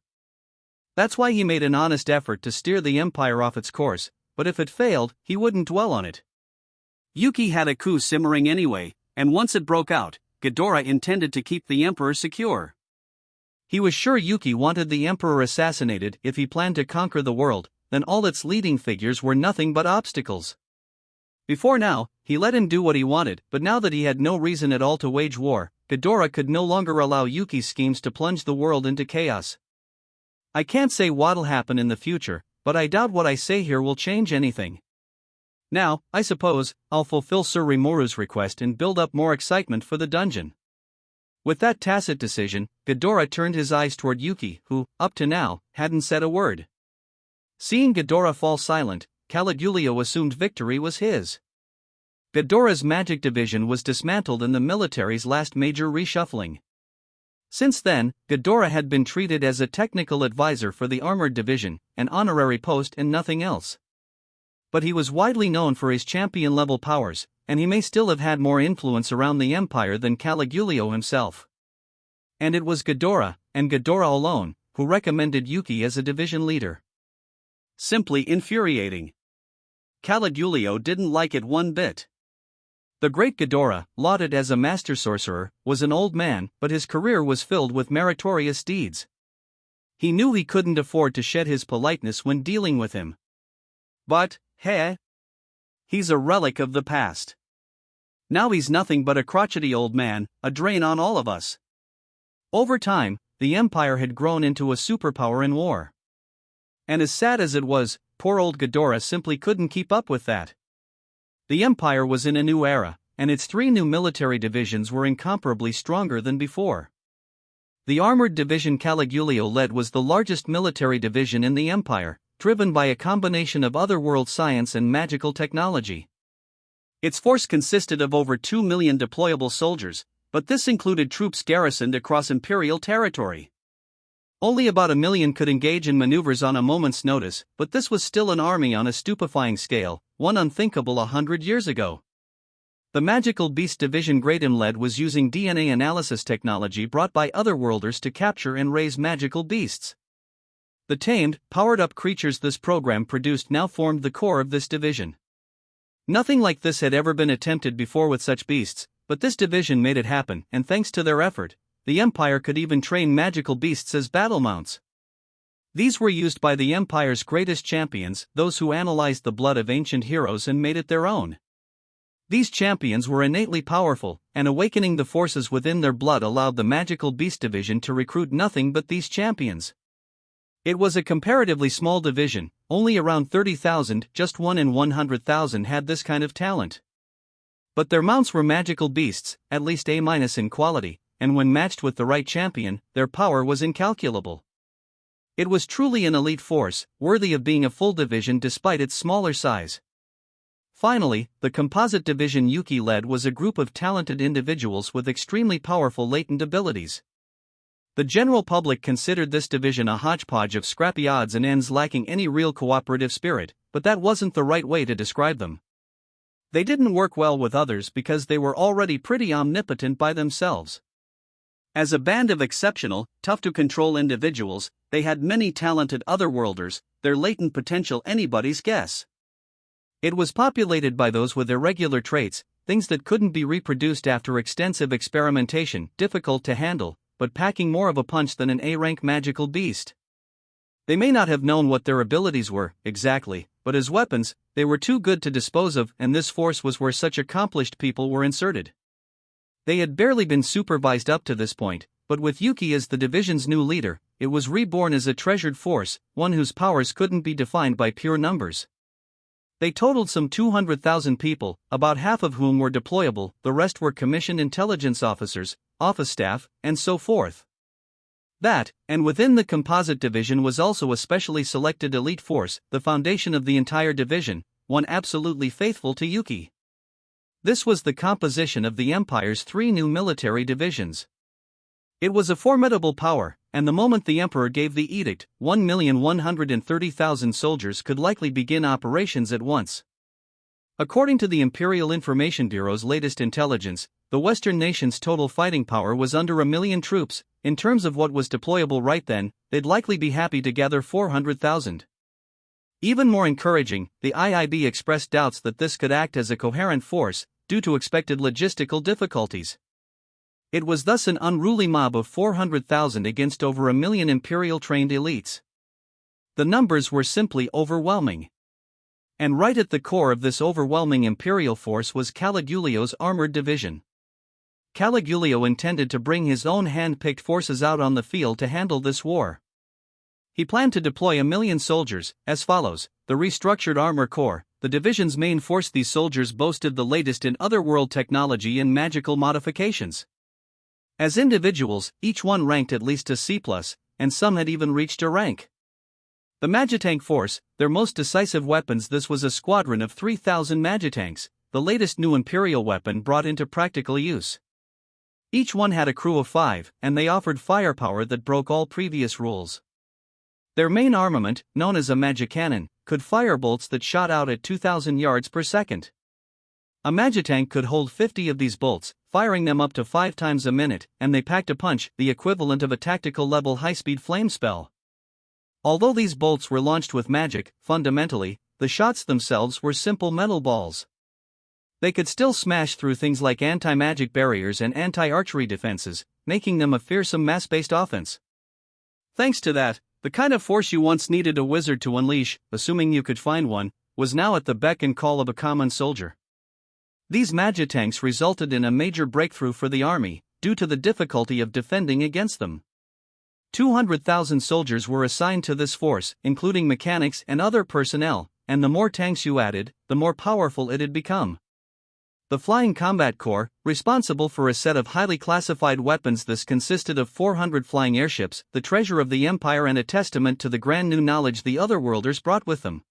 That's why he made an honest effort to steer the Empire off its course, but if it failed, he wouldn't dwell on it. Yuki had a coup simmering anyway, and once it broke out, Ghidorah intended to keep the Emperor secure. He was sure Yuki wanted the Emperor assassinated. If he planned to conquer the world, then all its leading figures were nothing but obstacles. Before now, he let him do what he wanted, but now that he had no reason at all to wage war, Ghidorah could no longer allow Yuki's schemes to plunge the world into chaos. I can't say what'll happen in the future, but I doubt what I say here will change anything. Now, I suppose, I'll fulfill Sir Rimuru's request and build up more excitement for the dungeon. With that tacit decision, Ghidorah turned his eyes toward Yuki, who, up to now, hadn't said a word. Seeing Ghidorah fall silent, Caligulio assumed victory was his. Ghidorah's magic division was dismantled in the military's last major reshuffling. Since then, Ghidorah had been treated as a technical advisor for the armored division, an honorary post and nothing else. But he was widely known for his champion-level powers, and he may still have had more influence around the Empire than Caligulio himself. And it was Ghidorah, and Ghidorah alone, who recommended Yuki as a division leader. Simply infuriating. Caligulio didn't like it one bit. The great Ghidorah, lauded as a master sorcerer, was an old man, but his career was filled with meritorious deeds. He knew he couldn't afford to shed his politeness when dealing with him. But, hey, he's a relic of the past. Now he's nothing but a crotchety old man, a drain on all of us. Over time, the Empire had grown into a superpower in war. And as sad as it was, poor old Ghidorah simply couldn't keep up with that. The Empire was in a new era, and its 3 new military divisions were incomparably stronger than before. The armored division Caligulio led was the largest military division in the Empire, driven by a combination of otherworld science and magical technology. Its force consisted of over 2 million deployable soldiers, but this included troops garrisoned across imperial territory. Only about 1 million could engage in maneuvers on a moment's notice, but this was still an army on a stupefying scale, one unthinkable 100 years ago. The Magical Beast Division Graydon led was using DNA analysis technology brought by otherworlders to capture and raise magical beasts. The tamed, powered-up creatures this program produced now formed the core of this division. Nothing like this had ever been attempted before with such beasts, but this division made it happen, and thanks to their effort, the Empire could even train magical beasts as battle mounts. These were used by the Empire's greatest champions, those who analyzed the blood of ancient heroes and made it their own. These champions were innately powerful, and awakening the forces within their blood allowed the Magical Beast Division to recruit nothing but these champions. It was a comparatively small division, only around 30,000, just 1 in 100,000 had this kind of talent. But their mounts were magical beasts, at least A- in quality, and when matched with the right champion, their power was incalculable. It was truly an elite force, worthy of being a full division despite its smaller size. Finally, the composite division Yuki led was a group of talented individuals with extremely powerful latent abilities. The general public considered this division a hodgepodge of scrappy odds and ends lacking any real cooperative spirit, but that wasn't the right way to describe them. They didn't work well with others because they were already pretty omnipotent by themselves. As a band of exceptional, tough-to-control individuals, they had many talented otherworlders, their latent potential anybody's guess. It was populated by those with irregular traits, things that couldn't be reproduced after extensive experimentation, difficult to handle, but packing more of a punch than an A-rank magical beast. They may not have known what their abilities were, exactly, but as weapons, they were too good to dispose of, and this force was where such accomplished people were inserted. They had barely been supervised up to this point, but with Yuki as the division's new leader, it was reborn as a treasured force, one whose powers couldn't be defined by pure numbers. They totaled some 200,000 people, about half of whom were deployable, the rest were commissioned intelligence officers, office staff, and so forth. That, and within the composite division was also a specially selected elite force, the foundation of the entire division, one absolutely faithful to Yuki. This was the composition of the Empire's 3 new military divisions. It was a formidable power, and the moment the Emperor gave the edict, 1,130,000 soldiers could likely begin operations at once. According to the Imperial Information Bureau's latest intelligence, the Western nation's total fighting power was under 1 million troops. In terms of what was deployable right then, they'd likely be happy to gather 400,000. Even more encouraging, the IIB expressed doubts that this could act as a coherent force, due to expected logistical difficulties. It was thus an unruly mob of 400,000 against over 1 million Imperial-trained elites. The numbers were simply overwhelming. And right at the core of this overwhelming Imperial force was Caligulio's armored division. Caligulio intended to bring his own hand-picked forces out on the field to handle this war. He planned to deploy 1 million soldiers, as follows: the restructured Armor Corps, the division's main force. These soldiers boasted the latest in otherworld technology and magical modifications. As individuals, each one ranked at least a C+, and some had even reached a rank. The Magitank force, their most decisive weapons. This was a squadron of 3,000 Magitanks, the latest new Imperial weapon brought into practical use. Each one had a crew of 5, and they offered firepower that broke all previous rules. Their main armament, known as a Magicannon, could fire bolts that shot out at 2,000 yards per second. A Magitank could hold 50 of these bolts, firing them up to 5 times a minute, and they packed a punch, the equivalent of a tactical-level high-speed flame spell. Although these bolts were launched with magic, fundamentally, the shots themselves were simple metal balls. They could still smash through things like anti-magic barriers and anti-archery defenses, making them a fearsome mass-based offense. Thanks to that, the kind of force you once needed a wizard to unleash, assuming you could find one, was now at the beck and call of a common soldier. These Magitanks resulted in a major breakthrough for the army, due to the difficulty of defending against them. 200,000 soldiers were assigned to this force, including mechanics and other personnel, and the more tanks you added, the more powerful it'd become. The Flying Combat Corps, responsible for a set of highly classified weapons. This consisted of 400 flying airships, the treasure of the Empire and a testament to the grand new knowledge the Otherworlders brought with them.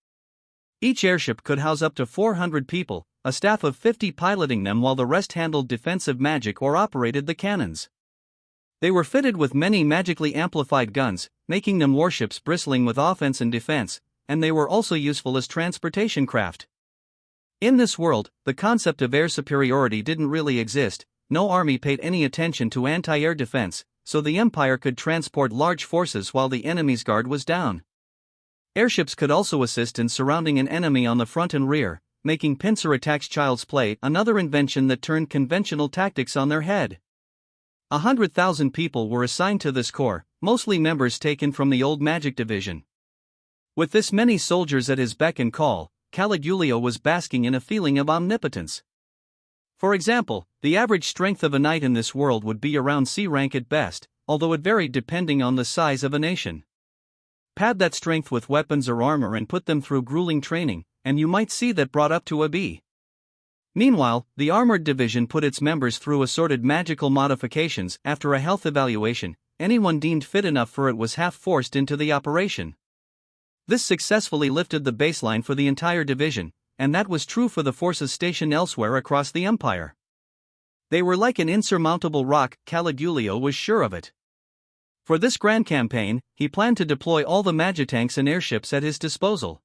Each airship could house up to 400 people, a staff of 50 piloting them while the rest handled defensive magic or operated the cannons. They were fitted with many magically amplified guns, making them warships bristling with offense and defense, and they were also useful as transportation craft. In this world, the concept of air superiority didn't really exist. No army paid any attention to anti-air defense, so the Empire could transport large forces while the enemy's guard was down. Airships could also assist in surrounding an enemy on the front and rear, making pincer attacks child's play, another invention that turned conventional tactics on their head. 100,000 people were assigned to this corps, mostly members taken from the old magic division. With this many soldiers at his beck and call, Caligulio was basking in a feeling of omnipotence. For example, the average strength of a knight in this world would be around C rank at best, although it varied depending on the size of a nation. Pad that strength with weapons or armor and put them through grueling training, and you might see that brought up to a B. Meanwhile, the armored division put its members through assorted magical modifications. After a health evaluation, anyone deemed fit enough for it was half-forced into the operation. This successfully lifted the baseline for the entire division, and that was true for the forces stationed elsewhere across the Empire. They were like an insurmountable rock. Caligulio was sure of it. For this grand campaign, he planned to deploy all the Magitanks and airships at his disposal.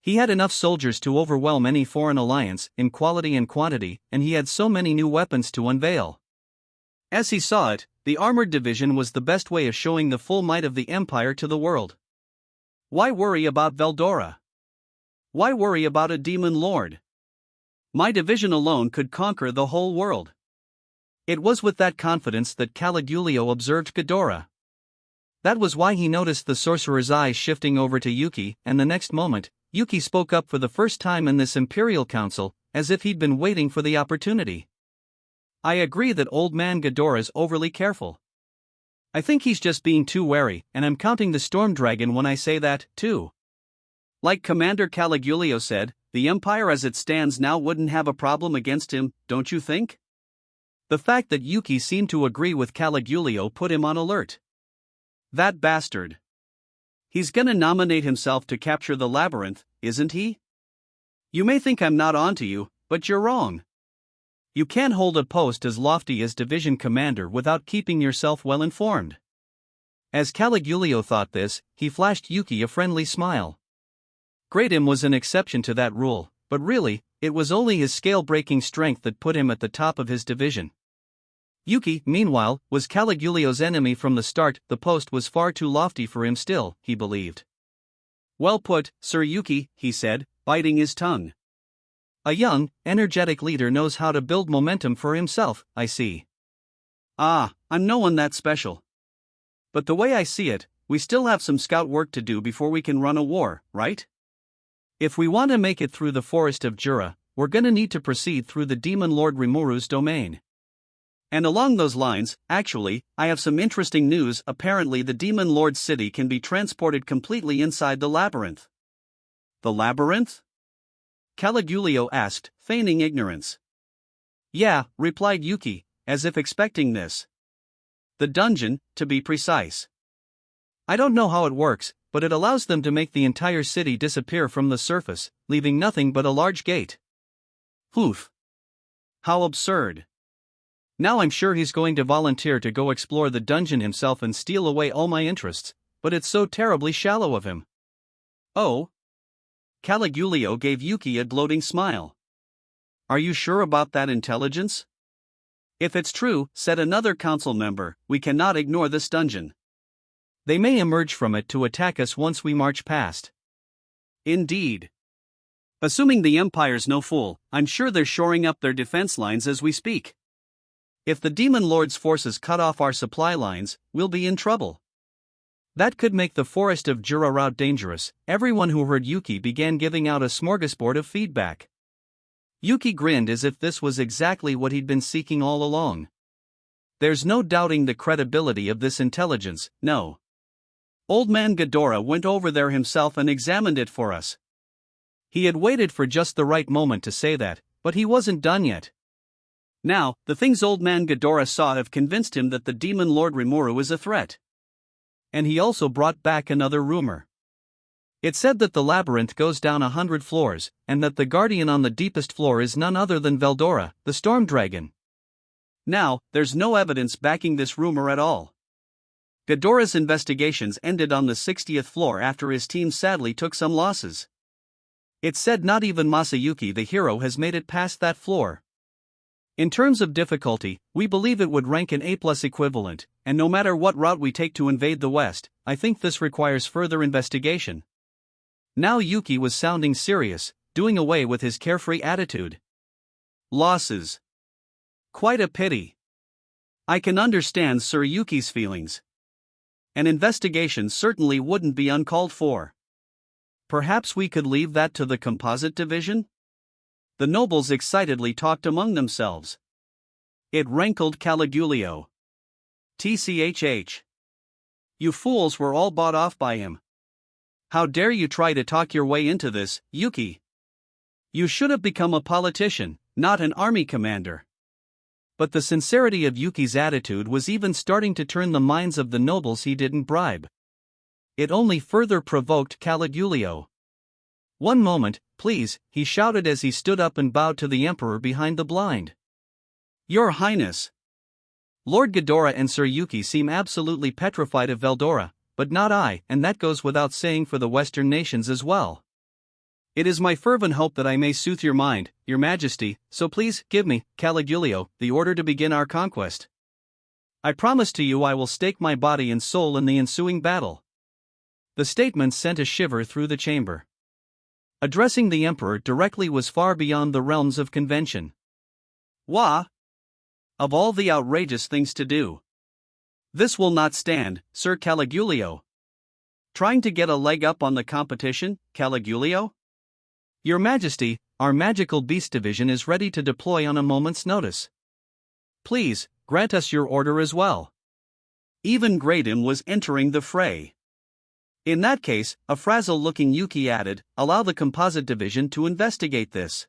He had enough soldiers to overwhelm any foreign alliance, in quality and quantity, and he had so many new weapons to unveil. As he saw it, the armored division was the best way of showing the full might of the Empire to the world. Why worry about Veldora? Why worry about a demon lord? My division alone could conquer the whole world. It was with that confidence that Caligulio observed Ghidorah. That was why he noticed the sorcerer's eyes shifting over to Yuki, and the next moment, Yuki spoke up for the first time in this Imperial Council, as if he'd been waiting for the opportunity. I agree that old man Ghidorah's overly careful. I think he's just being too wary, and I'm counting the Storm Dragon when I say that, too. Like Commander Caligulio said, the Empire as it stands now wouldn't have a problem against him, don't you think? The fact that Yuki seemed to agree with Caligulio put him on alert. That bastard. He's gonna nominate himself to capture the labyrinth, isn't he? You may think I'm not onto you, but you're wrong. You can't hold a post as lofty as division commander without keeping yourself well informed. As Caligulio thought this, he flashed Yuki a friendly smile. Graydam was an exception to that rule, but really, it was only his scale-breaking strength that put him at the top of his division. Yuki, meanwhile, was Caligulio's enemy from the start. The post was far too lofty for him still, he believed. Well put, Sir Yuki, he said, biting his tongue. A young, energetic leader knows how to build momentum for himself, I see. Ah, I'm no one that special. But the way I see it, we still have some scout work to do before we can run a war, right? If we want to make it through the forest of Jura, we're gonna need to proceed through the demon lord Rimuru's domain. And along those lines, actually, I have some interesting news. Apparently the demon lord's city can be transported completely inside the labyrinth. The labyrinth? Caligulio asked, feigning ignorance. Yeah, replied Yuki, as if expecting this. The dungeon, to be precise. I don't know how it works, but it allows them to make the entire city disappear from the surface, leaving nothing but a large gate. Oof. How absurd. Now I'm sure he's going to volunteer to go explore the dungeon himself and steal away all my interests, but it's so terribly shallow of him. Oh? Caligulio gave Yuki a gloating smile. Are you sure about that intelligence? If it's true, said another council member, we cannot ignore this dungeon. They may emerge from it to attack us once we march past. Indeed. Assuming the Empire's no fool, I'm sure they're shoring up their defense lines as we speak. If the demon lord's forces cut off our supply lines, we'll be in trouble. That could make the forest of Jura route dangerous. Everyone who heard Yuki began giving out a smorgasbord of feedback. Yuki grinned as if this was exactly what he'd been seeking all along. There's no doubting the credibility of this intelligence, no. Old man Ghidorah went over there himself and examined it for us. He had waited for just the right moment to say that, but he wasn't done yet. Now, the things old man Ghidorah saw have convinced him that the demon lord Rimuru is a threat. And he also brought back another rumor. It said that the labyrinth goes down 100 floors, and that the guardian on the deepest floor is none other than Veldora, the storm dragon. Now, there's no evidence backing this rumor at all. Ghidorah's investigations ended on the 60th floor after his team sadly took some losses. It said not even Masayuki the hero has made it past that floor. In terms of difficulty, we believe it would rank an A+ equivalent, and no matter what route we take to invade the West, I think this requires further investigation. Now Yuki was sounding serious, doing away with his carefree attitude. Losses. Quite a pity. I can understand Sir Yuki's feelings. An investigation certainly wouldn't be uncalled for. Perhaps we could leave that to the composite division? The nobles excitedly talked among themselves. It rankled Caligulio. TCHH. You fools were all bought off by him. How dare you try to talk your way into this, Yuki? You should have become a politician, not an army commander. But the sincerity of Yuki's attitude was even starting to turn the minds of the nobles he didn't bribe. It only further provoked Caligulio. One moment, please, he shouted as he stood up and bowed to the emperor behind the blind. Your Highness. Lord Ghidorah and Sir Yuki seem absolutely petrified of Veldora, but not I, and that goes without saying for the Western nations as well. It is my fervent hope that I may soothe your mind, your Majesty, so please give me, Caligulio, the order to begin our conquest. I promise to you I will stake my body and soul in the ensuing battle. The statement sent a shiver through the chamber. Addressing the emperor directly was far beyond the realms of convention. Wah! Of all the outrageous things to do. This will not stand, Sir Caligulio. Trying to get a leg up on the competition, Caligulio? Your Majesty, our magical beast division is ready to deploy on a moment's notice. Please, grant us your order as well. Even Graydam was entering the fray. In that case, a frazzled-looking Yuki added, allow the composite division to investigate this.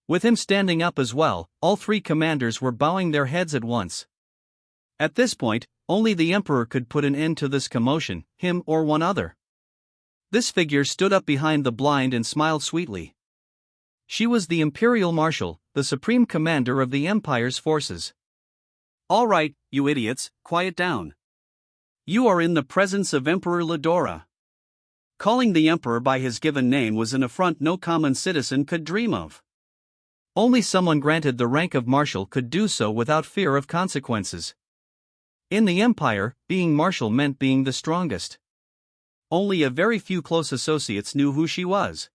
With him standing up as well, all three commanders were bowing their heads at once. At this point, only the emperor could put an end to this commotion, him or one other. This figure stood up behind the blind and smiled sweetly. She was the imperial marshal, the supreme commander of the empire's forces. All right, you idiots, quiet down. You are in the presence of Emperor Ladora. Calling the emperor by his given name was an affront no common citizen could dream of. Only someone granted the rank of marshal could do so without fear of consequences. In the empire, being marshal meant being the strongest. Only a very few close associates knew who she was.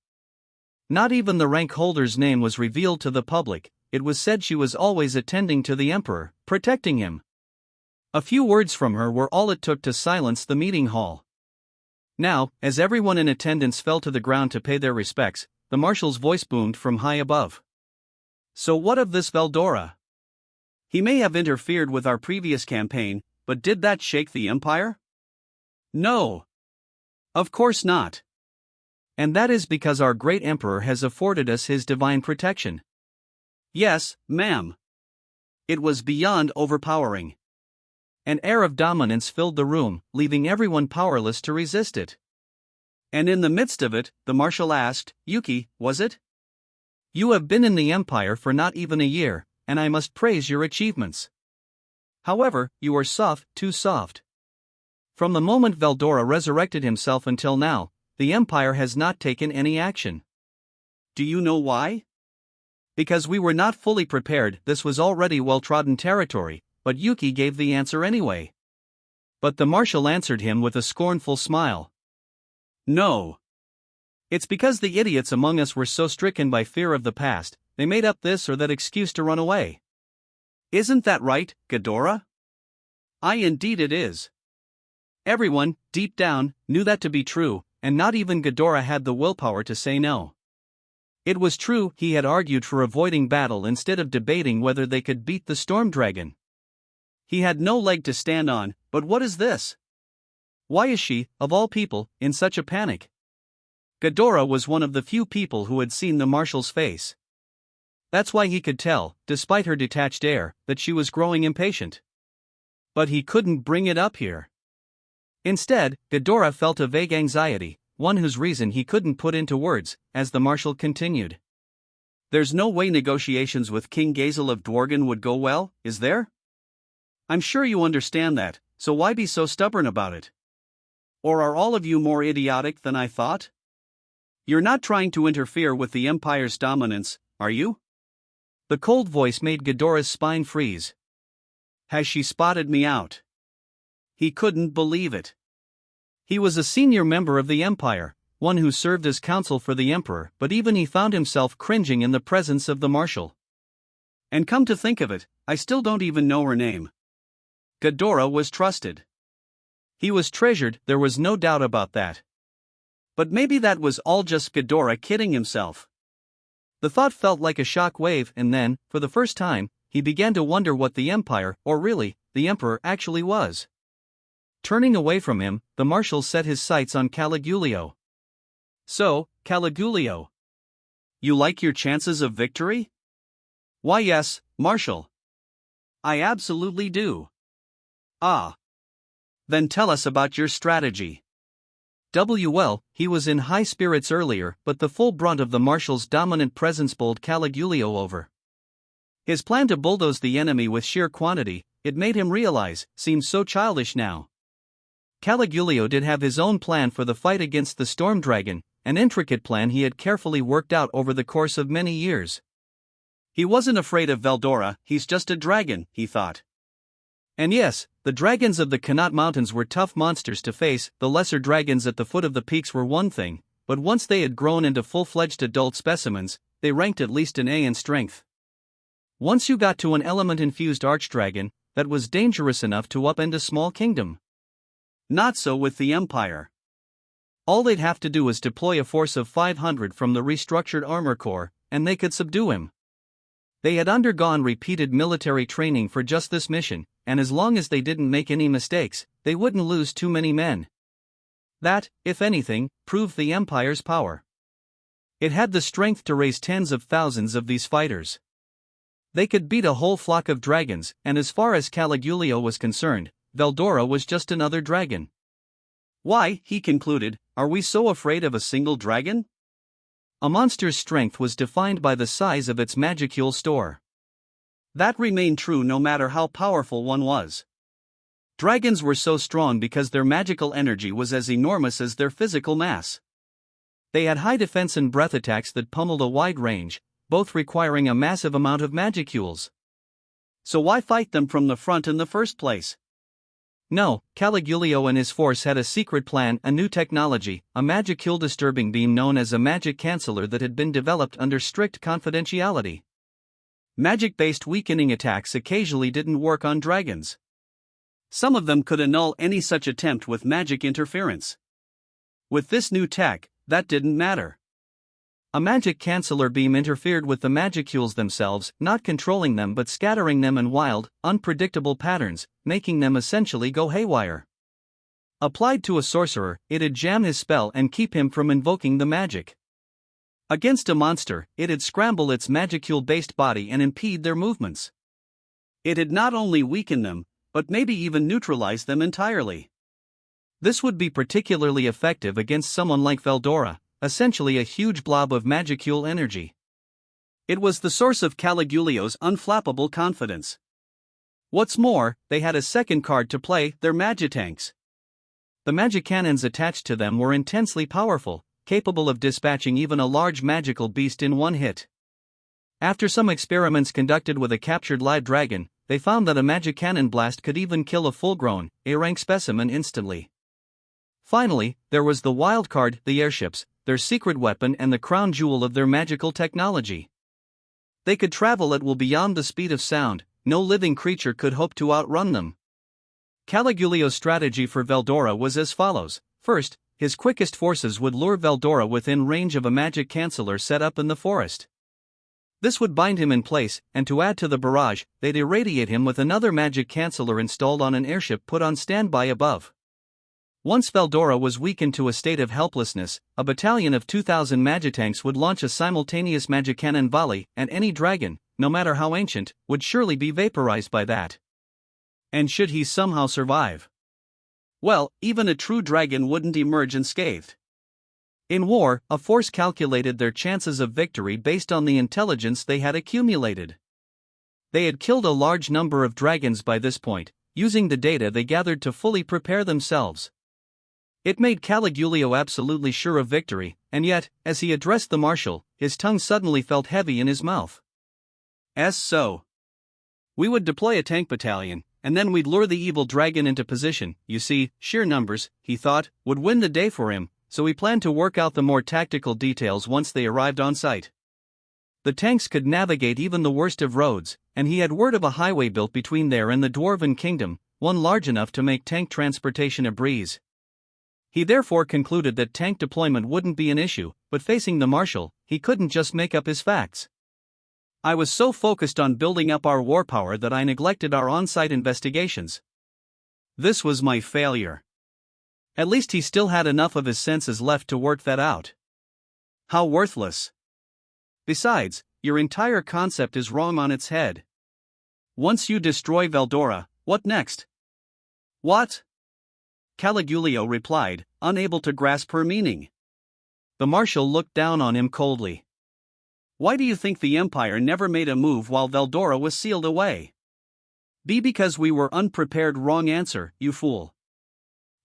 Not even the rank holder's name was revealed to the public. It was said she was always attending to the emperor, protecting him. A few words from her were all it took to silence the meeting hall. Now, as everyone in attendance fell to the ground to pay their respects, the marshal's voice boomed from high above. So what of this Veldora? He may have interfered with our previous campaign, but did that shake the empire? No. Of course not. And that is because our great emperor has afforded us his divine protection. Yes, ma'am. It was beyond overpowering. An air of dominance filled the room, leaving everyone powerless to resist it. And in the midst of it, the marshal asked, Yuki, was it? You have been in the empire for not even a year, and I must praise your achievements. However, you are soft, too soft. From the moment Veldora resurrected himself until now, the empire has not taken any action. Do you know why? Because we were not fully prepared. This was already well-trodden territory, but Yuki gave the answer anyway. But the marshal answered him with a scornful smile. No. It's because the idiots among us were so stricken by fear of the past, they made up this or that excuse to run away. Isn't that right, Ghidorah? Aye, indeed it is. Everyone, deep down, knew that to be true, and not even Ghidorah had the willpower to say no. It was true, he had argued for avoiding battle instead of debating whether they could beat the storm dragon. He had no leg to stand on, but what is this? Why is she, of all people, in such a panic? Ghidorah was one of the few people who had seen the marshal's face. That's why he could tell, despite her detached air, that she was growing impatient. But he couldn't bring it up here. Instead, Ghidorah felt a vague anxiety, one whose reason he couldn't put into words, as the marshal continued. There's no way negotiations with King Gazel of Dworgen would go well, is there? I'm sure you understand that, so why be so stubborn about it? Or are all of you more idiotic than I thought? You're not trying to interfere with the Empire's dominance, are you? The cold voice made Ghidorah's spine freeze. Has she spotted me out? He couldn't believe it. He was a senior member of the Empire, one who served as counsel for the Emperor, but even he found himself cringing in the presence of the marshal. And come to think of it, I still don't even know her name. Ghidorah was trusted. He was treasured, there was no doubt about that. But maybe that was all just Ghidorah kidding himself. The thought felt like a shock wave, and then, for the first time, he began to wonder what the Empire, or really, the Emperor actually was. Turning away from him, the marshal set his sights on Caligulio. So, Caligulio. You like your chances of victory? Why yes, Marshal. I absolutely do. Ah. Then tell us about your strategy. Well, he was in high spirits earlier, but the full brunt of the marshal's dominant presence bowled Caligulio over. His plan to bulldoze the enemy with sheer quantity, it made him realize, seemed so childish now. Caligulio did have his own plan for the fight against the storm dragon, an intricate plan he had carefully worked out over the course of many years. He wasn't afraid of Veldora, he's just a dragon, he thought. And yes, the dragons of the Connaught Mountains were tough monsters to face. The lesser dragons at the foot of the peaks were one thing, but once they had grown into full-fledged adult specimens, they ranked at least an A in strength. Once you got to an element-infused archdragon, that was dangerous enough to upend a small kingdom. Not so with the Empire. All they'd have to do was deploy a force of 500 from the restructured armor corps, and they could subdue him. They had undergone repeated military training for just this mission, and as long as they didn't make any mistakes, they wouldn't lose too many men. That, if anything, proved the Empire's power. It had the strength to raise tens of thousands of these fighters. They could beat a whole flock of dragons, and as far as Caligulio was concerned, Veldora was just another dragon. Why, he concluded, are we so afraid of a single dragon? A monster's strength was defined by the size of its magicule store. That remained true no matter how powerful one was. Dragons were so strong because their magical energy was as enormous as their physical mass. They had high defense and breath attacks that pummeled a wide range, both requiring a massive amount of magicules. So why fight them from the front in the first place? No, Caligulio and his force had a secret plan, a new technology, a magicule disturbing beam known as a magic canceller that had been developed under strict confidentiality. Magic-based weakening attacks occasionally didn't work on dragons. Some of them could annul any such attempt with magic interference. With this new tech, that didn't matter. A magic canceller beam interfered with the magicules themselves, not controlling them but scattering them in wild, unpredictable patterns, making them essentially go haywire. Applied to a sorcerer, it'd jam his spell and keep him from invoking the magic. Against a monster, it'd scramble its magicule-based body and impede their movements. It'd not only weaken them, but maybe even neutralize them entirely. This would be particularly effective against someone like Veldora, essentially a huge blob of magicule energy. It was the source of Caligulio's unflappable confidence. What's more, they had a second card to play, their magitanks. The magic cannons attached to them were intensely powerful, capable of dispatching even a large magical beast in one hit. After some experiments conducted with a captured live dragon, they found that a magic cannon blast could even kill a full-grown, A-rank specimen instantly. Finally, there was the wild card, the airships, their secret weapon and the crown jewel of their magical technology. They could travel at will beyond the speed of sound, no living creature could hope to outrun them. Caligulio's strategy for Veldora was as follows. First, his quickest forces would lure Veldora within range of a magic canceller set up in the forest. This would bind him in place, and to add to the barrage, they'd irradiate him with another magic canceller installed on an airship put on standby above. Once Veldora was weakened to a state of helplessness, a battalion of 2,000 magitanks would launch a simultaneous magic cannon volley, and any dragon, no matter how ancient, would surely be vaporized by that. And should he somehow survive? Well, even a true dragon wouldn't emerge unscathed. In war, a force calculated their chances of victory based on the intelligence they had accumulated. They had killed a large number of dragons by this point, using the data they gathered to fully prepare themselves. It made Caligulio absolutely sure of victory, and yet, as he addressed the marshal, his tongue suddenly felt heavy in his mouth. So. We would deploy a tank battalion, and then we'd lure the evil dragon into position. You see, sheer numbers, he thought, would win the day for him, so he planned to work out the more tactical details once they arrived on site. The tanks could navigate even the worst of roads, and he had word of a highway built between there and the Dwarven Kingdom, one large enough to make tank transportation a breeze. He therefore concluded that tank deployment wouldn't be an issue, but facing the marshal, he couldn't just make up his facts. I was so focused on building up our war power that I neglected our on-site investigations. This was my failure. At least he still had enough of his senses left to work that out. How worthless. Besides, your entire concept is wrong on its head. Once you destroy Veldora, what next? What? Caligulio replied, unable to grasp her meaning. The marshal looked down on him coldly. Why do you think the Empire never made a move while Veldora was sealed away? Because we were unprepared. Wrong answer, you fool.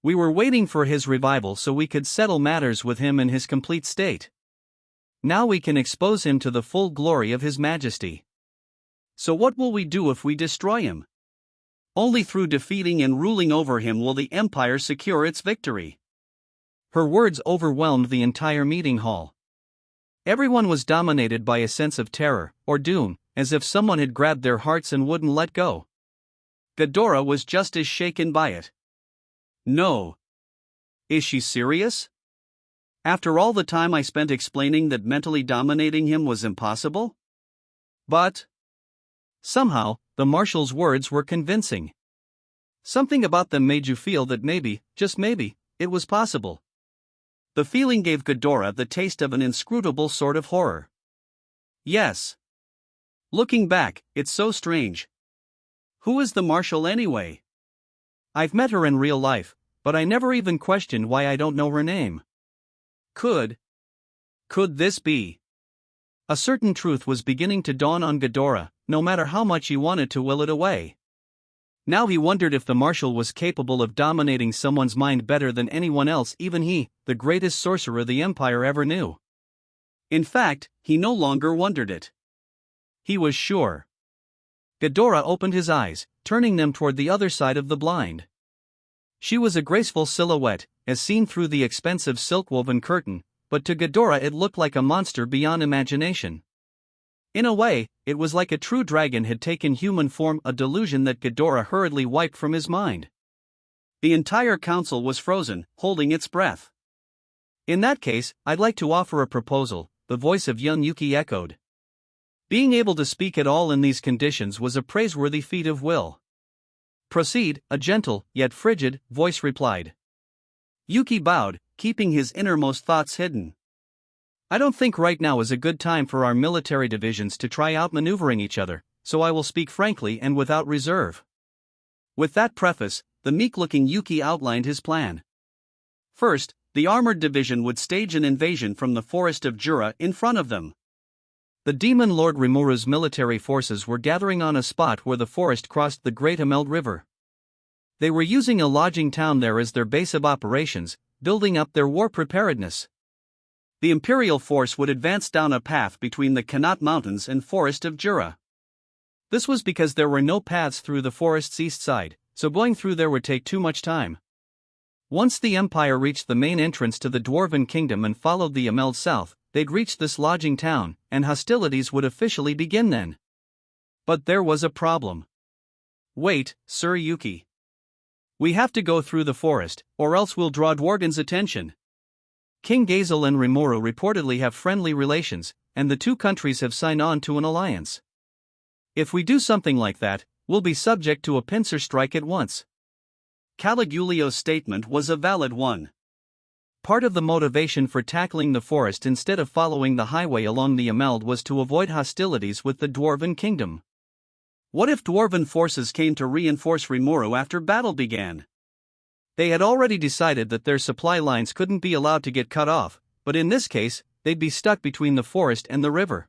We were waiting for his revival so we could settle matters with him in his complete state. Now we can expose him to the full glory of his majesty. So what will we do if we destroy him? Only through defeating and ruling over him will the Empire secure its victory. Her words overwhelmed the entire meeting hall. Everyone was dominated by a sense of terror, or doom, as if someone had grabbed their hearts and wouldn't let go. Veldora was just as shaken by it. No. Is she serious? After all the time I spent explaining that mentally dominating him was impossible? But somehow, the marshal's words were convincing. Something about them made you feel that maybe, just maybe, it was possible. The feeling gave Ghidorah the taste of an inscrutable sort of horror. Yes. Looking back, it's so strange. Who is the marshal anyway? I've met her in real life, but I never even questioned why I don't know her name. Could this be? A certain truth was beginning to dawn on Ghidorah, no matter how much he wanted to will it away. Now he wondered if the marshal was capable of dominating someone's mind better than anyone else, even he, the greatest sorcerer the Empire ever knew. In fact, he no longer wondered it. He was sure. Ghidorah opened his eyes, turning them toward the other side of the blind. She was a graceful silhouette, as seen through the expensive silk-woven curtain, but to Ghidorah it looked like a monster beyond imagination. In a way, it was like a true dragon had taken human form, a delusion that Ghidorah hurriedly wiped from his mind. The entire council was frozen, holding its breath. In that case, I'd like to offer a proposal, the voice of young Yuki echoed. Being able to speak at all in these conditions was a praiseworthy feat of will. Proceed, a gentle, yet frigid, voice replied. Yuki bowed, keeping his innermost thoughts hidden. I don't think right now is a good time for our military divisions to try outmaneuvering each other, so I will speak frankly and without reserve. With that preface, the meek-looking Yuki outlined his plan. First, the armored division would stage an invasion from the forest of Jura in front of them. The demon lord Rimuru's military forces were gathering on a spot where the forest crossed the Great Ameld River. They were using a lodging town there as their base of operations, building up their war preparedness. The Imperial force would advance down a path between the Kanat Mountains and forest of Jura. This was because there were no paths through the forest's east side, so going through there would take too much time. Once the Empire reached the main entrance to the Dwarven Kingdom and followed the Ameld south, they'd reach this lodging town, and hostilities would officially begin then. But there was a problem. Wait, Sir Yuki. We have to go through the forest, or else we'll draw Dworgen's attention. King Gazel and Rimuru reportedly have friendly relations, and the two countries have signed on to an alliance. If we do something like that, we'll be subject to a pincer strike at once. Caligulio's statement was a valid one. Part of the motivation for tackling the forest instead of following the highway along the Ameld was to avoid hostilities with the Dwarven Kingdom. What if Dwarven forces came to reinforce Rimuru after battle began? They had already decided that their supply lines couldn't be allowed to get cut off, but in this case, they'd be stuck between the forest and the river.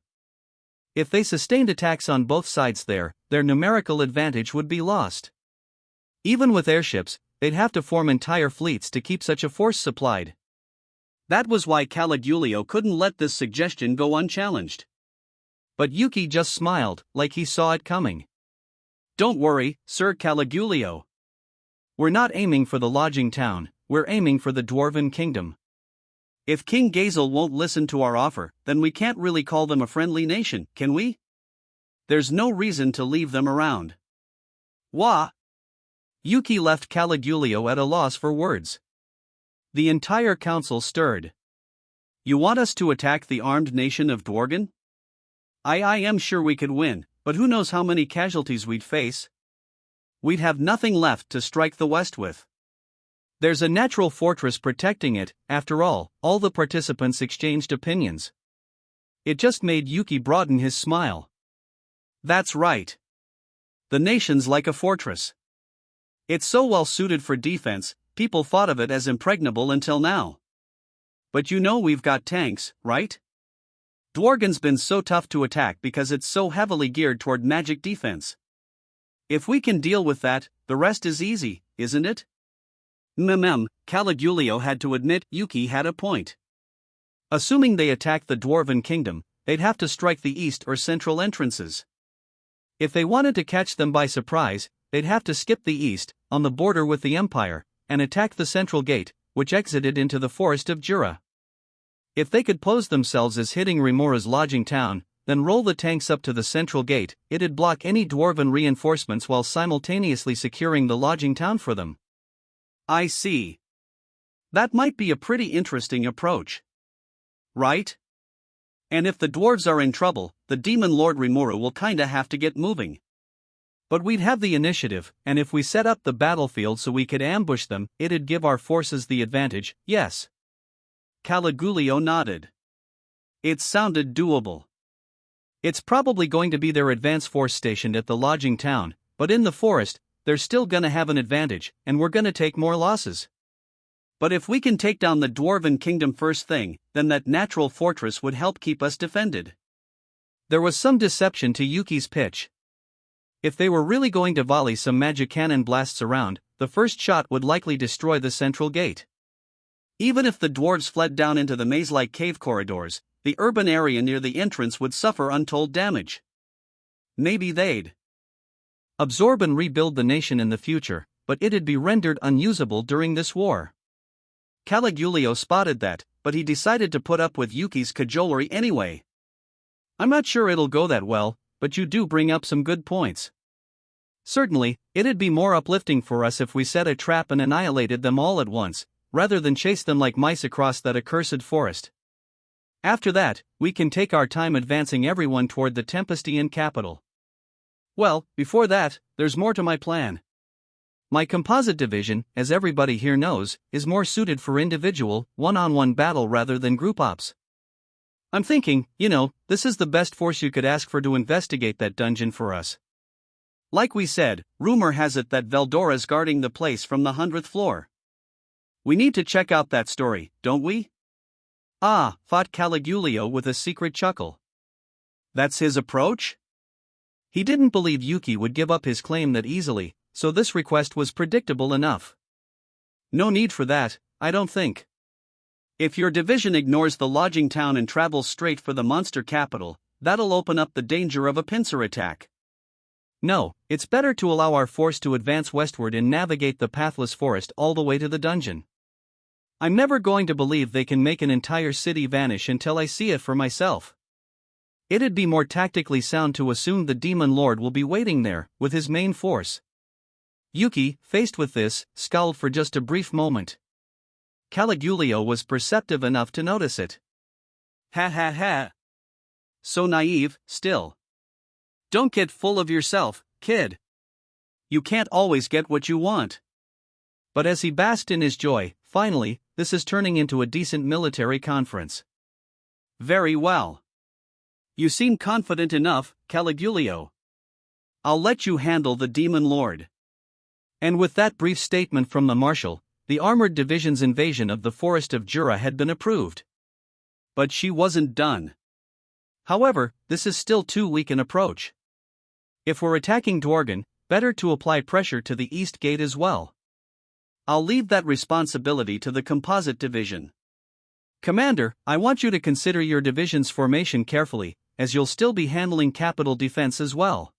If they sustained attacks on both sides there, their numerical advantage would be lost. Even with airships, they'd have to form entire fleets to keep such a force supplied. That was why Caligulio couldn't let this suggestion go unchallenged. But Yuki just smiled, like he saw it coming. Don't worry, Sir Caligulio. We're not aiming for the lodging town, we're aiming for the Dwarven Kingdom. If King Gazel won't listen to our offer, then we can't really call them a friendly nation, can we? There's no reason to leave them around. Wah! Yuki left Caligulio at a loss for words. The entire council stirred. You want us to attack the armed nation of Dworgen? I am sure we could win, but who knows how many casualties we'd face? We'd have nothing left to strike the west with. There's a natural fortress protecting it. After all the participants exchanged opinions. It just made Yuki broaden his smile. That's right. The nation's like a fortress. It's so well suited for defense, people thought of it as impregnable until now. But you know we've got tanks, right? Dworgen's been so tough to attack because it's so heavily geared toward magic defense. If we can deal with that, the rest is easy, isn't it? Caligulio had to admit Yuki had a point. Assuming they attacked the Dwarven Kingdom, they'd have to strike the east or central entrances. If they wanted to catch them by surprise, they'd have to skip the east, on the border with the Empire, and attack the central gate, which exited into the forest of Jura. If they could pose themselves as hitting Rimuru's lodging town, then roll the tanks up to the central gate, it'd block any Dwarven reinforcements while simultaneously securing the lodging town for them. I see. That might be a pretty interesting approach. Right? And if the dwarves are in trouble, the demon lord Rimuru will kinda have to get moving. But we'd have the initiative, and if we set up the battlefield so we could ambush them, it'd give our forces the advantage, yes. Caligulio nodded. It sounded doable. It's probably going to be their advance force stationed at the lodging town, but in the forest, they're still gonna have an advantage, and we're gonna take more losses. But if we can take down the Dwarven Kingdom first thing, then that natural fortress would help keep us defended. There was some deception to Yuki's pitch. If they were really going to volley some magic cannon blasts around, the first shot would likely destroy the central gate. Even if the dwarves fled down into the maze-like cave corridors, the urban area near the entrance would suffer untold damage. Maybe they'd absorb and rebuild the nation in the future, but it'd be rendered unusable during this war. Caligulio spotted that, but he decided to put up with Yuki's cajolery anyway. I'm not sure it'll go that well, but you do bring up some good points. Certainly, it'd be more uplifting for us if we set a trap and annihilated them all at once, rather than chase them like mice across that accursed forest. After that, we can take our time advancing everyone toward the Tempestian capital. Well, before that, there's more to my plan. My composite division, as everybody here knows, is more suited for individual, one-on-one battle rather than group ops. I'm thinking, this is the best force you could ask for to investigate that dungeon for us. Like we said, rumor has it that Veldora's guarding the place from the 100th floor. We need to check out that story, don't we? Ah, thought Caligulio with a secret chuckle. That's his approach? He didn't believe Yuki would give up his claim that easily, so this request was predictable enough. No need for that, I don't think. If your division ignores the lodging town and travels straight for the monster capital, that'll open up the danger of a pincer attack. No, it's better to allow our force to advance westward and navigate the pathless forest all the way to the dungeon. I'm never going to believe they can make an entire city vanish until I see it for myself. It'd be more tactically sound to assume the Demon Lord will be waiting there, with his main force. Yuki, faced with this, scowled for just a brief moment. Caligulio was perceptive enough to notice it. Ha ha ha. So naive, still. Don't get full of yourself, kid. You can't always get what you want. But as he basked in his joy, finally, this is turning into a decent military conference. Very well. You seem confident enough, Caligulio. I'll let you handle the Demon Lord. And with that brief statement from the Marshal, the Armored Division's invasion of the Forest of Jura had been approved. But she wasn't done. However, this is still too weak an approach. If we're attacking Dworgen, better to apply pressure to the East Gate as well. I'll leave that responsibility to the Composite Division. Commander, I want you to consider your division's formation carefully, as you'll still be handling capital defense as well.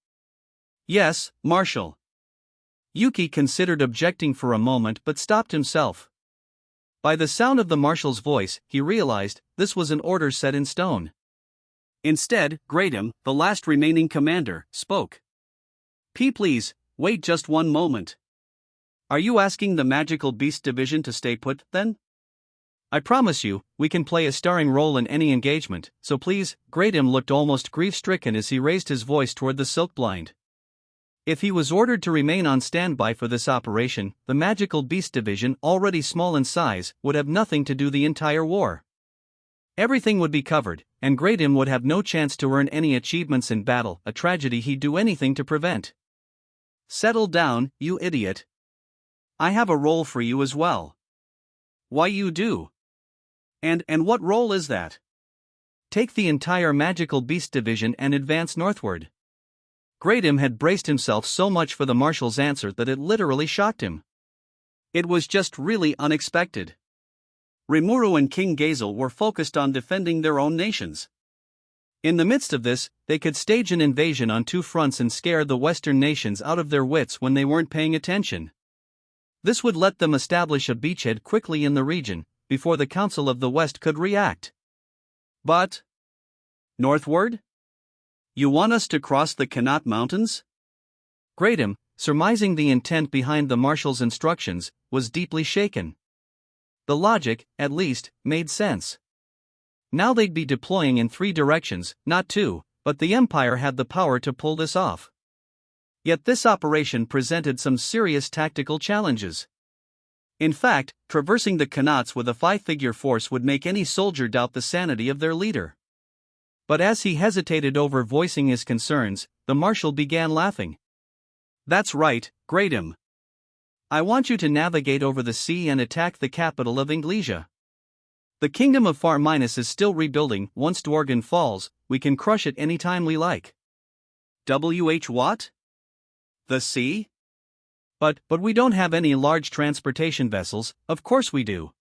Yes, Marshal. Yuki considered objecting for a moment but stopped himself. By the sound of the Marshal's voice, he realized this was an order set in stone. Instead, Greydom, the last remaining commander, spoke. Please, wait just one moment. Are you asking the Magical Beast Division to stay put, then? I promise you, we can play a starring role in any engagement, so please. Greydom looked almost grief-stricken as he raised his voice toward the silk blind. If he was ordered to remain on standby for this operation, the Magical Beast Division, already small in size, would have nothing to do the entire war. Everything would be covered, and Greydom would have no chance to earn any achievements in battle, a tragedy he'd do anything to prevent. Settle down, you idiot. I have a role for you as well. Why, you do? And what role is that? Take the entire Magical Beast Division and advance northward. Greydom had braced himself so much for the Marshal's answer that it literally shocked him. It was just really unexpected. Rimuru and King Gazel were focused on defending their own nations. In the midst of this, they could stage an invasion on two fronts and scare the Western nations out of their wits when they weren't paying attention. This would let them establish a beachhead quickly in the region, before the Council of the West could react. But northward? You want us to cross the Kanat Mountains? Greydom, surmising the intent behind the Marshal's instructions, was deeply shaken. The logic, at least, made sense. Now they'd be deploying in 3 directions, not 2, but the Empire had the power to pull this off. Yet this operation presented some serious tactical challenges. In fact, traversing the Qanats with a 5-figure force would make any soldier doubt the sanity of their leader. But as he hesitated over voicing his concerns, the marshal began laughing. "That's right, Greatum. I want you to navigate over the sea and attack the capital of Inglesia. The kingdom of Far Minus is still rebuilding. Once Dwargan falls, we can crush it any time we like." What? The sea? But we don't have any large transportation vessels. Of course we do.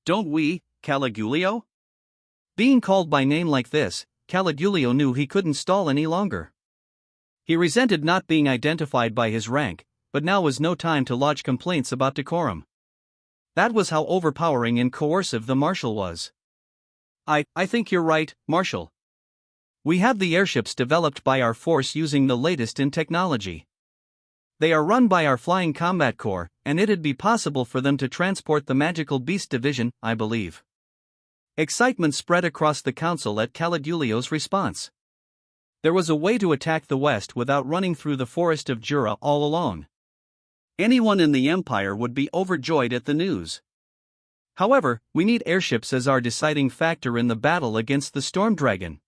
Don't we, Caligulio? Being called by name like this, Caligulio knew he couldn't stall any longer. He resented not being identified by his rank, but now was no time to lodge complaints about decorum. That was how overpowering and coercive the marshal was. I think you're right, Marshal. We have the airships developed by our force using the latest in technology. They are run by our Flying Combat Corps, and it'd be possible for them to transport the Magical Beast Division, I believe. Excitement spread across the council at Caligulio's response. There was a way to attack the west without running through the forest of Jura all alone. Anyone in the Empire would be overjoyed at the news. However, we need airships as our deciding factor in the battle against the Storm Dragon.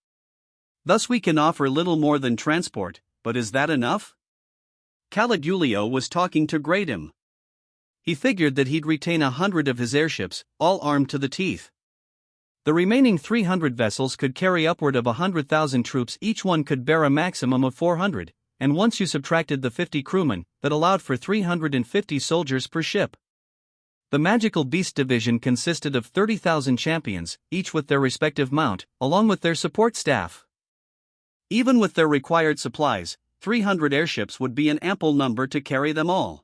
Thus we can offer little more than transport, but is that enough? Caligulio was talking to Greatum. He figured that he'd retain 100 of his airships, all armed to the teeth. The remaining 300 vessels could carry upward of 100,000 troops. Each one could bear a maximum of 400, and once you subtracted the 50 crewmen, that allowed for 350 soldiers per ship. The Magical Beast Division consisted of 30,000 champions, each with their respective mount, along with their support staff. Even with their required supplies, 300 airships would be an ample number to carry them all.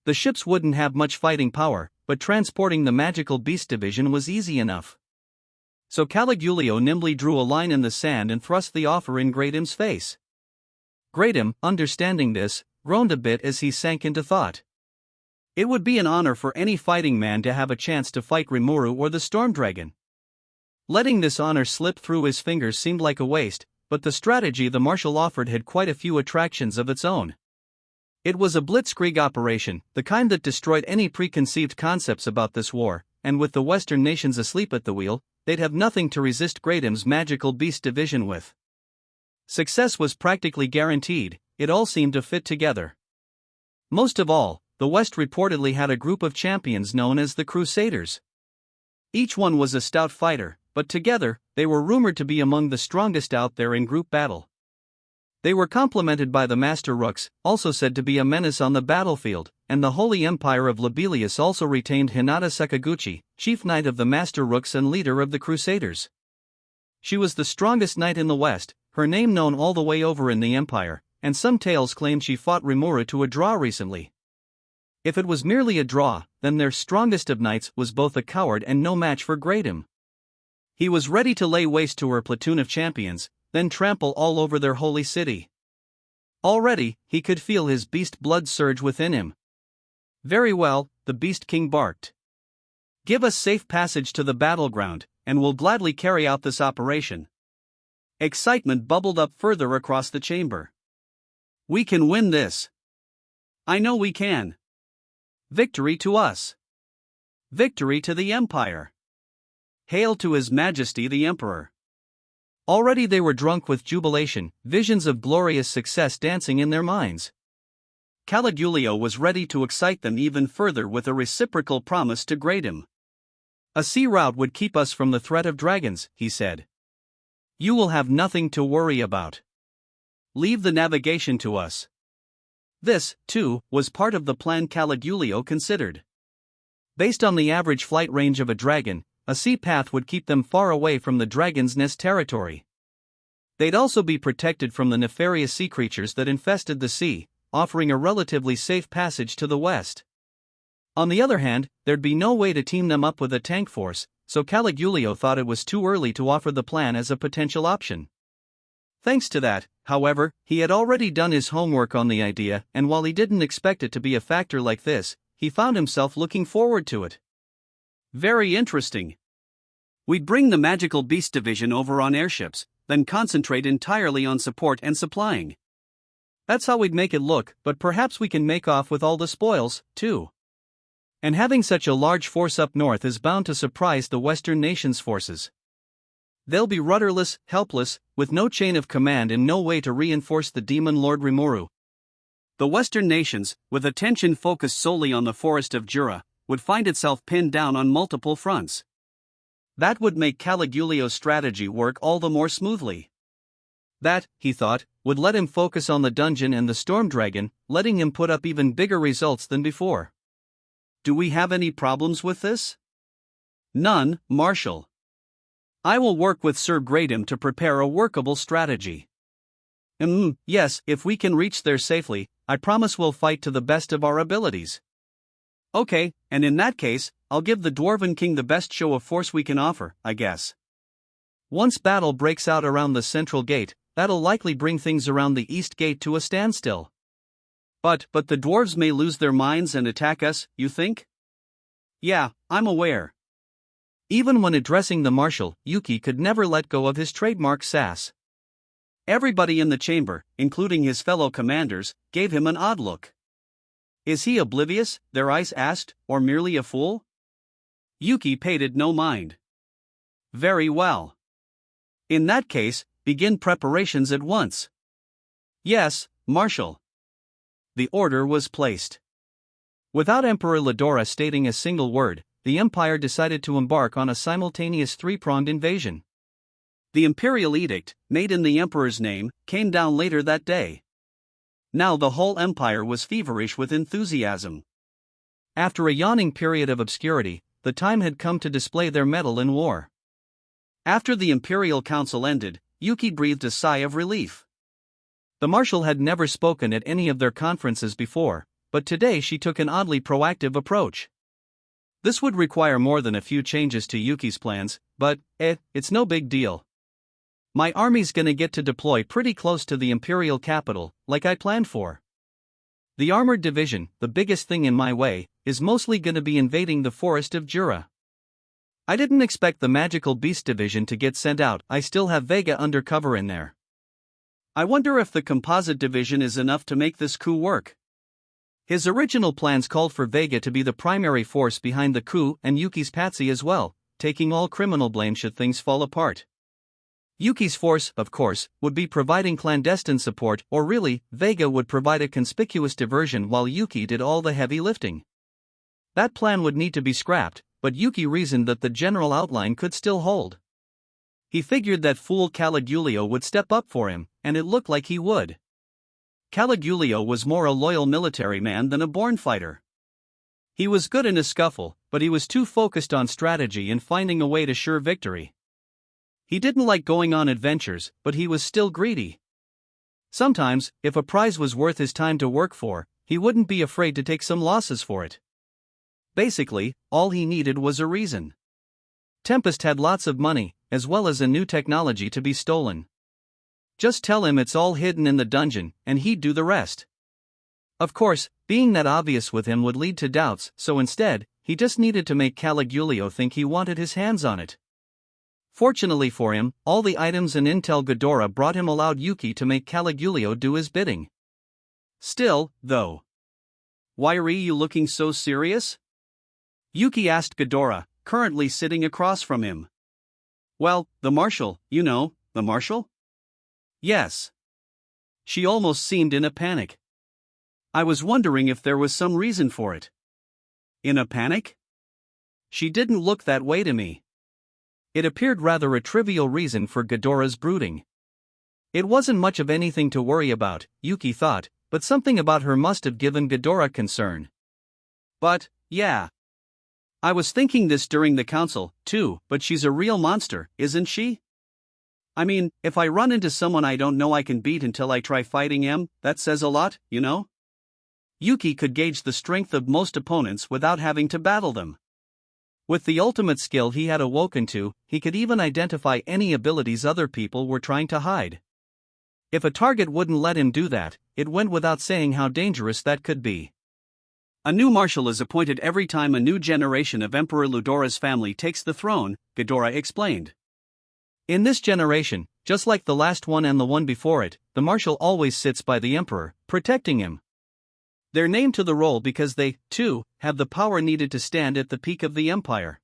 The ships wouldn't have much fighting power, but transporting the Magical Beast Division was easy enough. So Caligulio nimbly drew a line in the sand and thrust the offer in Greatum's face. Greatum, understanding this, groaned a bit as he sank into thought. It would be an honor for any fighting man to have a chance to fight Rimuru or the Storm Dragon. Letting this honor slip through his fingers seemed like a waste, but the strategy the marshal offered had quite a few attractions of its own. It was a blitzkrieg operation, the kind that destroyed any preconceived concepts about this war, and with the Western nations asleep at the wheel, they'd have nothing to resist Greatum's Magical Beast Division with. Success was practically guaranteed. It all seemed to fit together. Most of all, the West reportedly had a group of champions known as the Crusaders. Each one was a stout fighter, but together, they were rumored to be among the strongest out there in group battle. They were complemented by the Master Rooks, also said to be a menace on the battlefield, and the Holy Empire of Lobelia also retained Hinata Sakaguchi, chief knight of the Master Rooks and leader of the Crusaders. She was the strongest knight in the West, her name known all the way over in the Empire, and some tales claim she fought Rimuru to a draw recently. If it was merely a draw, then their strongest of knights was both a coward and no match for Greatum. He was ready to lay waste to her platoon of champions, then trample all over their holy city. Already, he could feel his beast blood surge within him. Very well, the Beast King barked. Give us safe passage to the battleground, and we'll gladly carry out this operation. Excitement bubbled up further across the chamber. We can win this. I know we can. Victory to us. Victory to the Empire. Hail to His Majesty the Emperor. Already they were drunk with jubilation, visions of glorious success dancing in their minds. Caligulio was ready to excite them even further with a reciprocal promise to Greatum. A sea route would keep us from the threat of dragons, he said. You will have nothing to worry about. Leave the navigation to us. This, too, was part of the plan Caligulio considered. Based on the average flight range of a dragon, a sea path would keep them far away from the dragon's nest territory. They'd also be protected from the nefarious sea creatures that infested the sea, offering a relatively safe passage to the west. On the other hand, there'd be no way to team them up with a tank force, so Caligulio thought it was too early to offer the plan as a potential option. Thanks to that, however, he had already done his homework on the idea, and while he didn't expect it to be a factor like this, he found himself looking forward to it. Very interesting. We'd bring the Magical Beast Division over on airships, then concentrate entirely on support and supplying. That's how we'd make it look, but perhaps we can make off with all the spoils, too. And having such a large force up north is bound to surprise the Western nations' forces. They'll be rudderless, helpless, with no chain of command and no way to reinforce the demon Lord Rimuru. The Western nations, with attention focused solely on the forest of Jura, would find itself pinned down on multiple fronts. That would make Caligulio's strategy work all the more smoothly. That, he thought, would let him focus on the dungeon and the storm dragon, letting him put up even bigger results than before. Do we have any problems with this? None, Marshal. I will work with Sir Gradam to prepare a workable strategy. Yes, if we can reach there safely, I promise we'll fight to the best of our abilities. Okay, and in that case, I'll give the Dwarven King the best show of force we can offer, I guess. Once battle breaks out around the central gate, that'll likely bring things around the east gate to a standstill. But the dwarves may lose their minds and attack us, you think? Yeah, I'm aware. Even when addressing the marshal, Yuki could never let go of his trademark sass. Everybody in the chamber, including his fellow commanders, gave him an odd look. Is he oblivious, their eyes asked, or merely a fool? Yuki paid it no mind. Very well. In that case, begin preparations at once. Yes, Marshal. The order was placed. Without Emperor Ladora stating a single word, the Empire decided to embark on a simultaneous three-pronged invasion. The Imperial Edict, made in the Emperor's name, came down later that day. Now the whole Empire was feverish with enthusiasm. After a yawning period of obscurity, the time had come to display their mettle in war. After the Imperial Council ended, Yuki breathed a sigh of relief. The Marshal had never spoken at any of their conferences before, but today she took an oddly proactive approach. This would require more than a few changes to Yuki's plans, but, it's no big deal. My army's gonna get to deploy pretty close to the Imperial capital, like I planned for. The armored division, the biggest thing in my way, is mostly gonna be invading the forest of Jura. I didn't expect the magical beast division to get sent out, I still have Vega undercover in there. I wonder if the composite division is enough to make this coup work. His original plans called for Vega to be the primary force behind the coup and Yuki's patsy as well, taking all criminal blame should things fall apart. Yuki's force, of course, would be providing clandestine support, or really, Vega would provide a conspicuous diversion while Yuki did all the heavy lifting. That plan would need to be scrapped, but Yuki reasoned that the general outline could still hold. He figured that fool Caligulio would step up for him, and it looked like he would. Caligulio was more a loyal military man than a born fighter. He was good in a scuffle, but he was too focused on strategy and finding a way to sure victory. He didn't like going on adventures, but he was still greedy. Sometimes, if a prize was worth his time to work for, he wouldn't be afraid to take some losses for it. Basically, all he needed was a reason. Tempest had lots of money, as well as a new technology to be stolen. Just tell him it's all hidden in the dungeon, and he'd do the rest. Of course, being that obvious with him would lead to doubts, so instead, he just needed to make Caligulio think he wanted his hands on it. Fortunately for him, all the items and intel Ghidorah brought him allowed Yuki to make Caligulio do his bidding. Still, though. Why are you looking so serious? Yuki asked Ghidorah, currently sitting across from him. Well, the Marshal, you know, the Marshal? Yes. She almost seemed in a panic. I was wondering if there was some reason for it. In a panic? She didn't look that way to me. It appeared rather a trivial reason for Ghidorah's brooding. It wasn't much of anything to worry about, Yuki thought, but something about her must have given Ghidorah concern. But, yeah. I was thinking this during the council, too, but she's a real monster, isn't she? I mean, if I run into someone I don't know I can beat until I try fighting him, that says a lot, you know? Yuki could gauge the strength of most opponents without having to battle them. With the ultimate skill he had awoken to, he could even identify any abilities other people were trying to hide. If a target wouldn't let him do that, it went without saying how dangerous that could be. A new marshal is appointed every time a new generation of Emperor Ludora's family takes the throne, Ghidorah explained. In this generation, just like the last one and the one before it, the marshal always sits by the emperor, protecting him. They're named to the role because they, too, have the power needed to stand at the peak of the empire.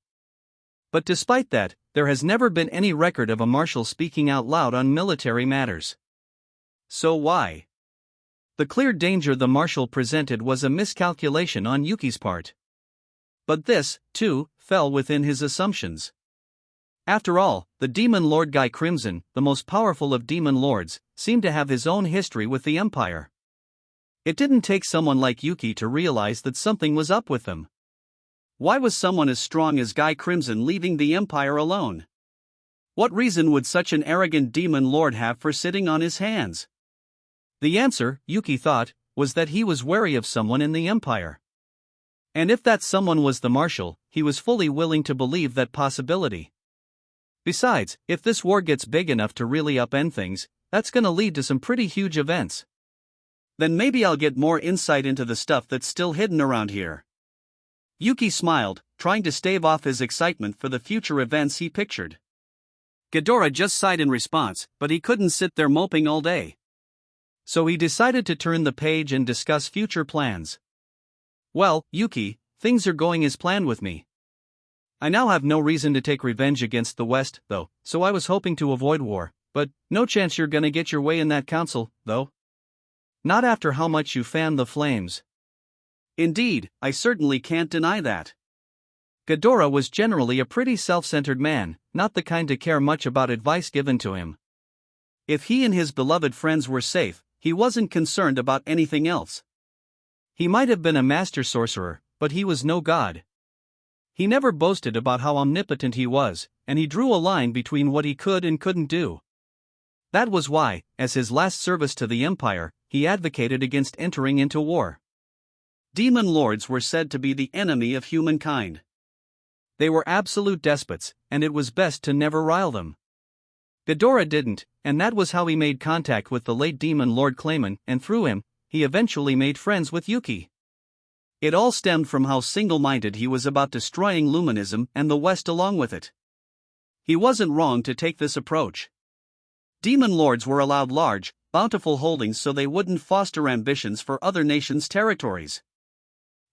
But despite that, there has never been any record of a marshal speaking out loud on military matters. So why? The clear danger the marshal presented was a miscalculation on Yuki's part. But this, too, fell within his assumptions. After all, the Demon Lord Guy Crimson, the most powerful of demon lords, seemed to have his own history with the Empire. It didn't take someone like Yuki to realize that something was up with them. Why was someone as strong as Guy Crimson leaving the Empire alone? What reason would such an arrogant demon lord have for sitting on his hands? The answer, Yuki thought, was that he was wary of someone in the Empire. And if that someone was the marshal, he was fully willing to believe that possibility. Besides, if this war gets big enough to really upend things, that's gonna lead to some pretty huge events. Then maybe I'll get more insight into the stuff that's still hidden around here. Yuki smiled, trying to stave off his excitement for the future events he pictured. Ghidorah just sighed in response, but he couldn't sit there moping all day. So he decided to turn the page and discuss future plans. Well, Yuki, things are going as planned with me. I now have no reason to take revenge against the West, though, so I was hoping to avoid war, but no chance you're gonna get your way in that council, though. Not after how much you fanned the flames. Indeed, I certainly can't deny that. Ghidorah was generally a pretty self-centered man, not the kind to care much about advice given to him. If he and his beloved friends were safe, he wasn't concerned about anything else. He might have been a master sorcerer, but he was no god. He never boasted about how omnipotent he was, and he drew a line between what he could and couldn't do. That was why, as his last service to the Empire, he advocated against entering into war. Demon lords were said to be the enemy of humankind. They were absolute despots, and it was best to never rile them. Ghidorah didn't, and that was how he made contact with the late demon lord Clayman, and through him, he eventually made friends with Yuki. It all stemmed from how single-minded he was about destroying Luminism and the West along with it. He wasn't wrong to take this approach. Demon lords were allowed large, bountiful holdings so they wouldn't foster ambitions for other nations' territories.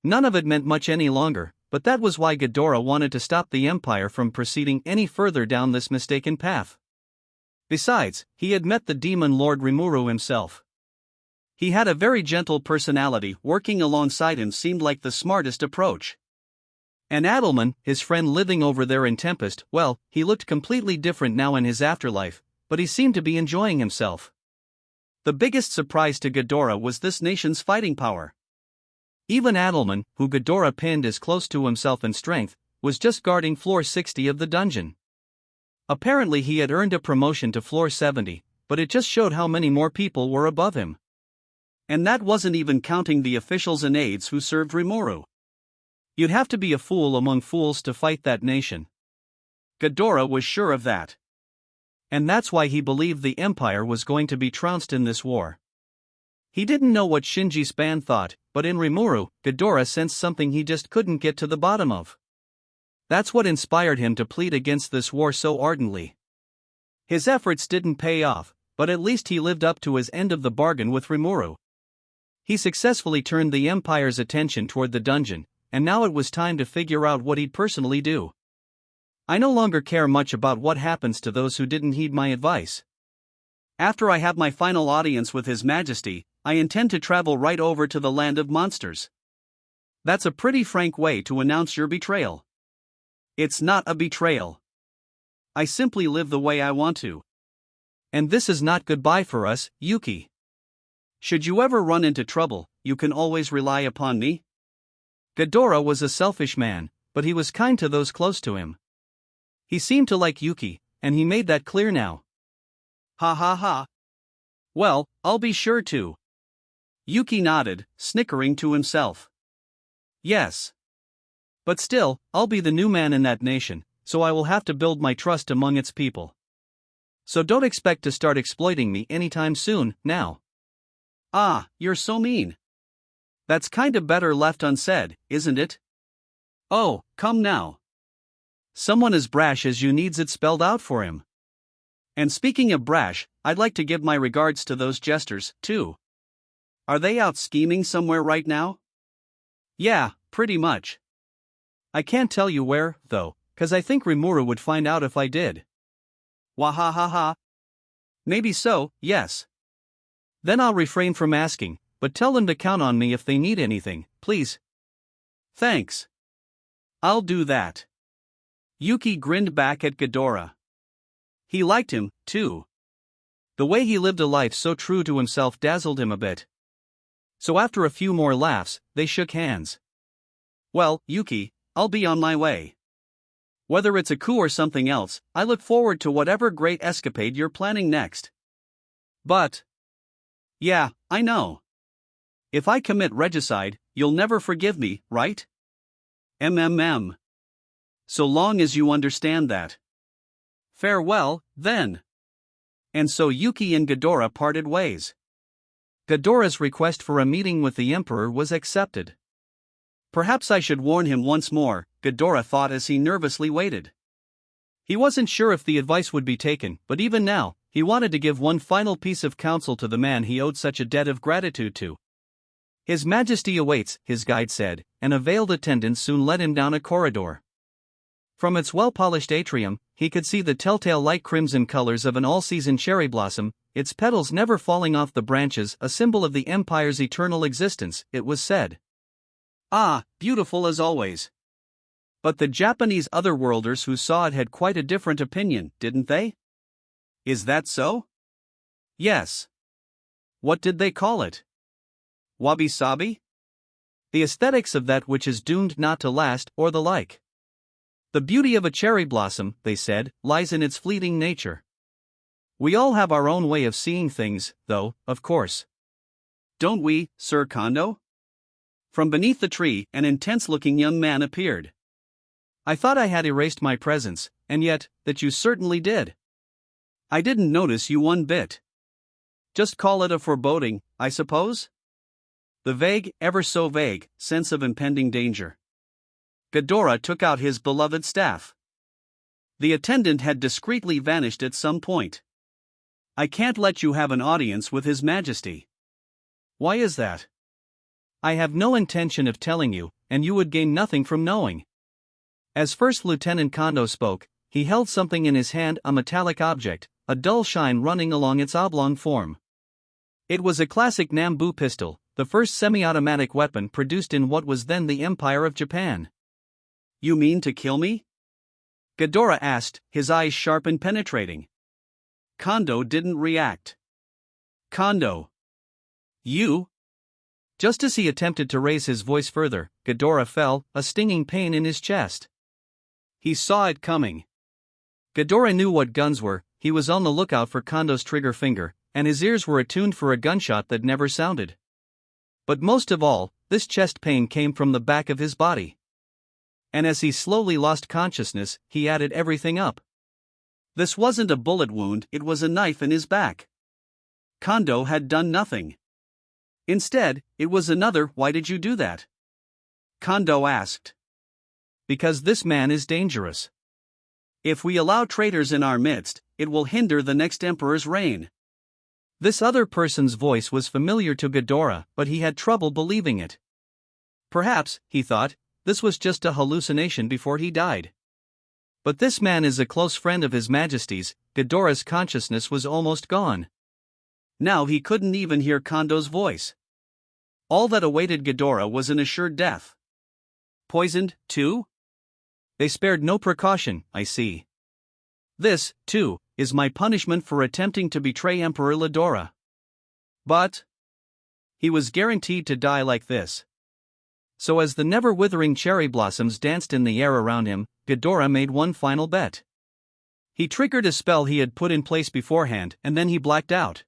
None of it meant much any longer, but that was why Ghidorah wanted to stop the Empire from proceeding any further down this mistaken path. Besides, he had met the demon lord Rimuru himself. He had a very gentle personality. Working alongside him seemed like the smartest approach. And Adelman, his friend living over there in Tempest, well, he looked completely different now in his afterlife, but he seemed to be enjoying himself. The biggest surprise to Ghidorah was this nation's fighting power. Even Adelman, who Ghidorah pinned as close to himself in strength, was just guarding floor 60 of the dungeon. Apparently he had earned a promotion to floor 70, but it just showed how many more people were above him. And that wasn't even counting the officials and aides who served Rimuru. You'd have to be a fool among fools to fight that nation. Ghidorah was sure of that. And that's why he believed the Empire was going to be trounced in this war. He didn't know what Shinji Span thought, but in Rimuru, Ghidorah sensed something he just couldn't get to the bottom of. That's what inspired him to plead against this war so ardently. His efforts didn't pay off, but at least he lived up to his end of the bargain with Rimuru. He successfully turned the Empire's attention toward the dungeon, and now it was time to figure out what he'd personally do. I no longer care much about what happens to those who didn't heed my advice. After I have my final audience with His Majesty, I intend to travel right over to the land of monsters. That's a pretty frank way to announce your betrayal. It's not a betrayal. I simply live the way I want to. And this is not goodbye for us, Yuki. Should you ever run into trouble, you can always rely upon me. Ghidorah was a selfish man, but he was kind to those close to him. He seemed to like Yuki, and he made that clear now. Ha ha ha. Well, I'll be sure to. Yuki nodded, snickering to himself. Yes. But still, I'll be the new man in that nation, so I will have to build my trust among its people. So don't expect to start exploiting me anytime soon, now. Ah, you're so mean. That's kinda better left unsaid, isn't it? Oh, come now. Someone as brash as you needs it spelled out for him. And speaking of brash, I'd like to give my regards to those jesters, too. Are they out scheming somewhere right now? Yeah, pretty much. I can't tell you where, though, 'cause I think Rimuru would find out if I did. Wahahaha. Maybe so, yes. Then I'll refrain from asking, but tell them to count on me if they need anything, please. Thanks. I'll do that. Yuki grinned back at Ghidorah. He liked him, too. The way he lived a life so true to himself dazzled him a bit. So after a few more laughs, they shook hands. Well, Yuki, I'll be on my way. Whether it's a coup or something else, I look forward to whatever great escapade you're planning next. But... yeah, I know. If I commit regicide, you'll never forgive me, right? So long as you understand that. Farewell, then. And so Yuki and Ghidorah parted ways. Ghidorah's request for a meeting with the Emperor was accepted. Perhaps I should warn him once more, Ghidorah thought as he nervously waited. He wasn't sure if the advice would be taken, but even now, he wanted to give one final piece of counsel to the man he owed such a debt of gratitude to. His Majesty awaits, his guide said, and a veiled attendant soon led him down a corridor. From its well-polished atrium, he could see the telltale light crimson colors of an all-season cherry blossom, its petals never falling off the branches, a symbol of the Empire's eternal existence, it was said. Ah, beautiful as always. But the Japanese otherworlders who saw it had quite a different opinion, didn't they? Is that so? Yes. What did they call it? Wabi-sabi? The aesthetics of that which is doomed not to last, or the like. The beauty of a cherry blossom, they said, lies in its fleeting nature. We all have our own way of seeing things, though, of course. Don't we, Sir Kondo? From beneath the tree, an intense-looking young man appeared. I thought I had erased my presence, and yet, that you certainly did. I didn't notice you one bit. Just call it a foreboding, I suppose? The vague, ever so vague, sense of impending danger. Ghidorah took out his beloved staff. The attendant had discreetly vanished at some point. I can't let you have an audience with His Majesty. Why is that? I have no intention of telling you, and you would gain nothing from knowing. As First Lieutenant Kondo spoke, he held something in his hand, a metallic object, a dull shine running along its oblong form. It was a classic Nambu pistol, the first semi-automatic weapon produced in what was then the Empire of Japan. You mean to kill me? Ghidorah asked, his eyes sharp and penetrating. Kondo didn't react. Kondo. You? Just as he attempted to raise his voice further, Ghidorah felt a stinging pain in his chest. He saw it coming. Ghidorah knew what guns were, he was on the lookout for Kondo's trigger finger, and his ears were attuned for a gunshot that never sounded. But most of all, this chest pain came from the back of his body. And as he slowly lost consciousness, he added everything up. This wasn't a bullet wound, it was a knife in his back. Kondo had done nothing. Instead, it was another "Why did you do that?" Kondo asked. Because this man is dangerous. If we allow traitors in our midst, it will hinder the next emperor's reign. This other person's voice was familiar to Ghidorah, but he had trouble believing it. Perhaps, he thought, this was just a hallucination before he died. But this man is a close friend of His Majesty's. Ghidorah's consciousness was almost gone. Now he couldn't even hear Kondo's voice. All that awaited Ghidorah was an assured death. Poisoned, too? They spared no precaution, I see. This, too, is my punishment for attempting to betray Emperor Ghidorah. But he was guaranteed to die like this. So as the never-withering cherry blossoms danced in the air around him, Ghidorah made one final bet. He triggered a spell he had put in place beforehand, and then he blacked out.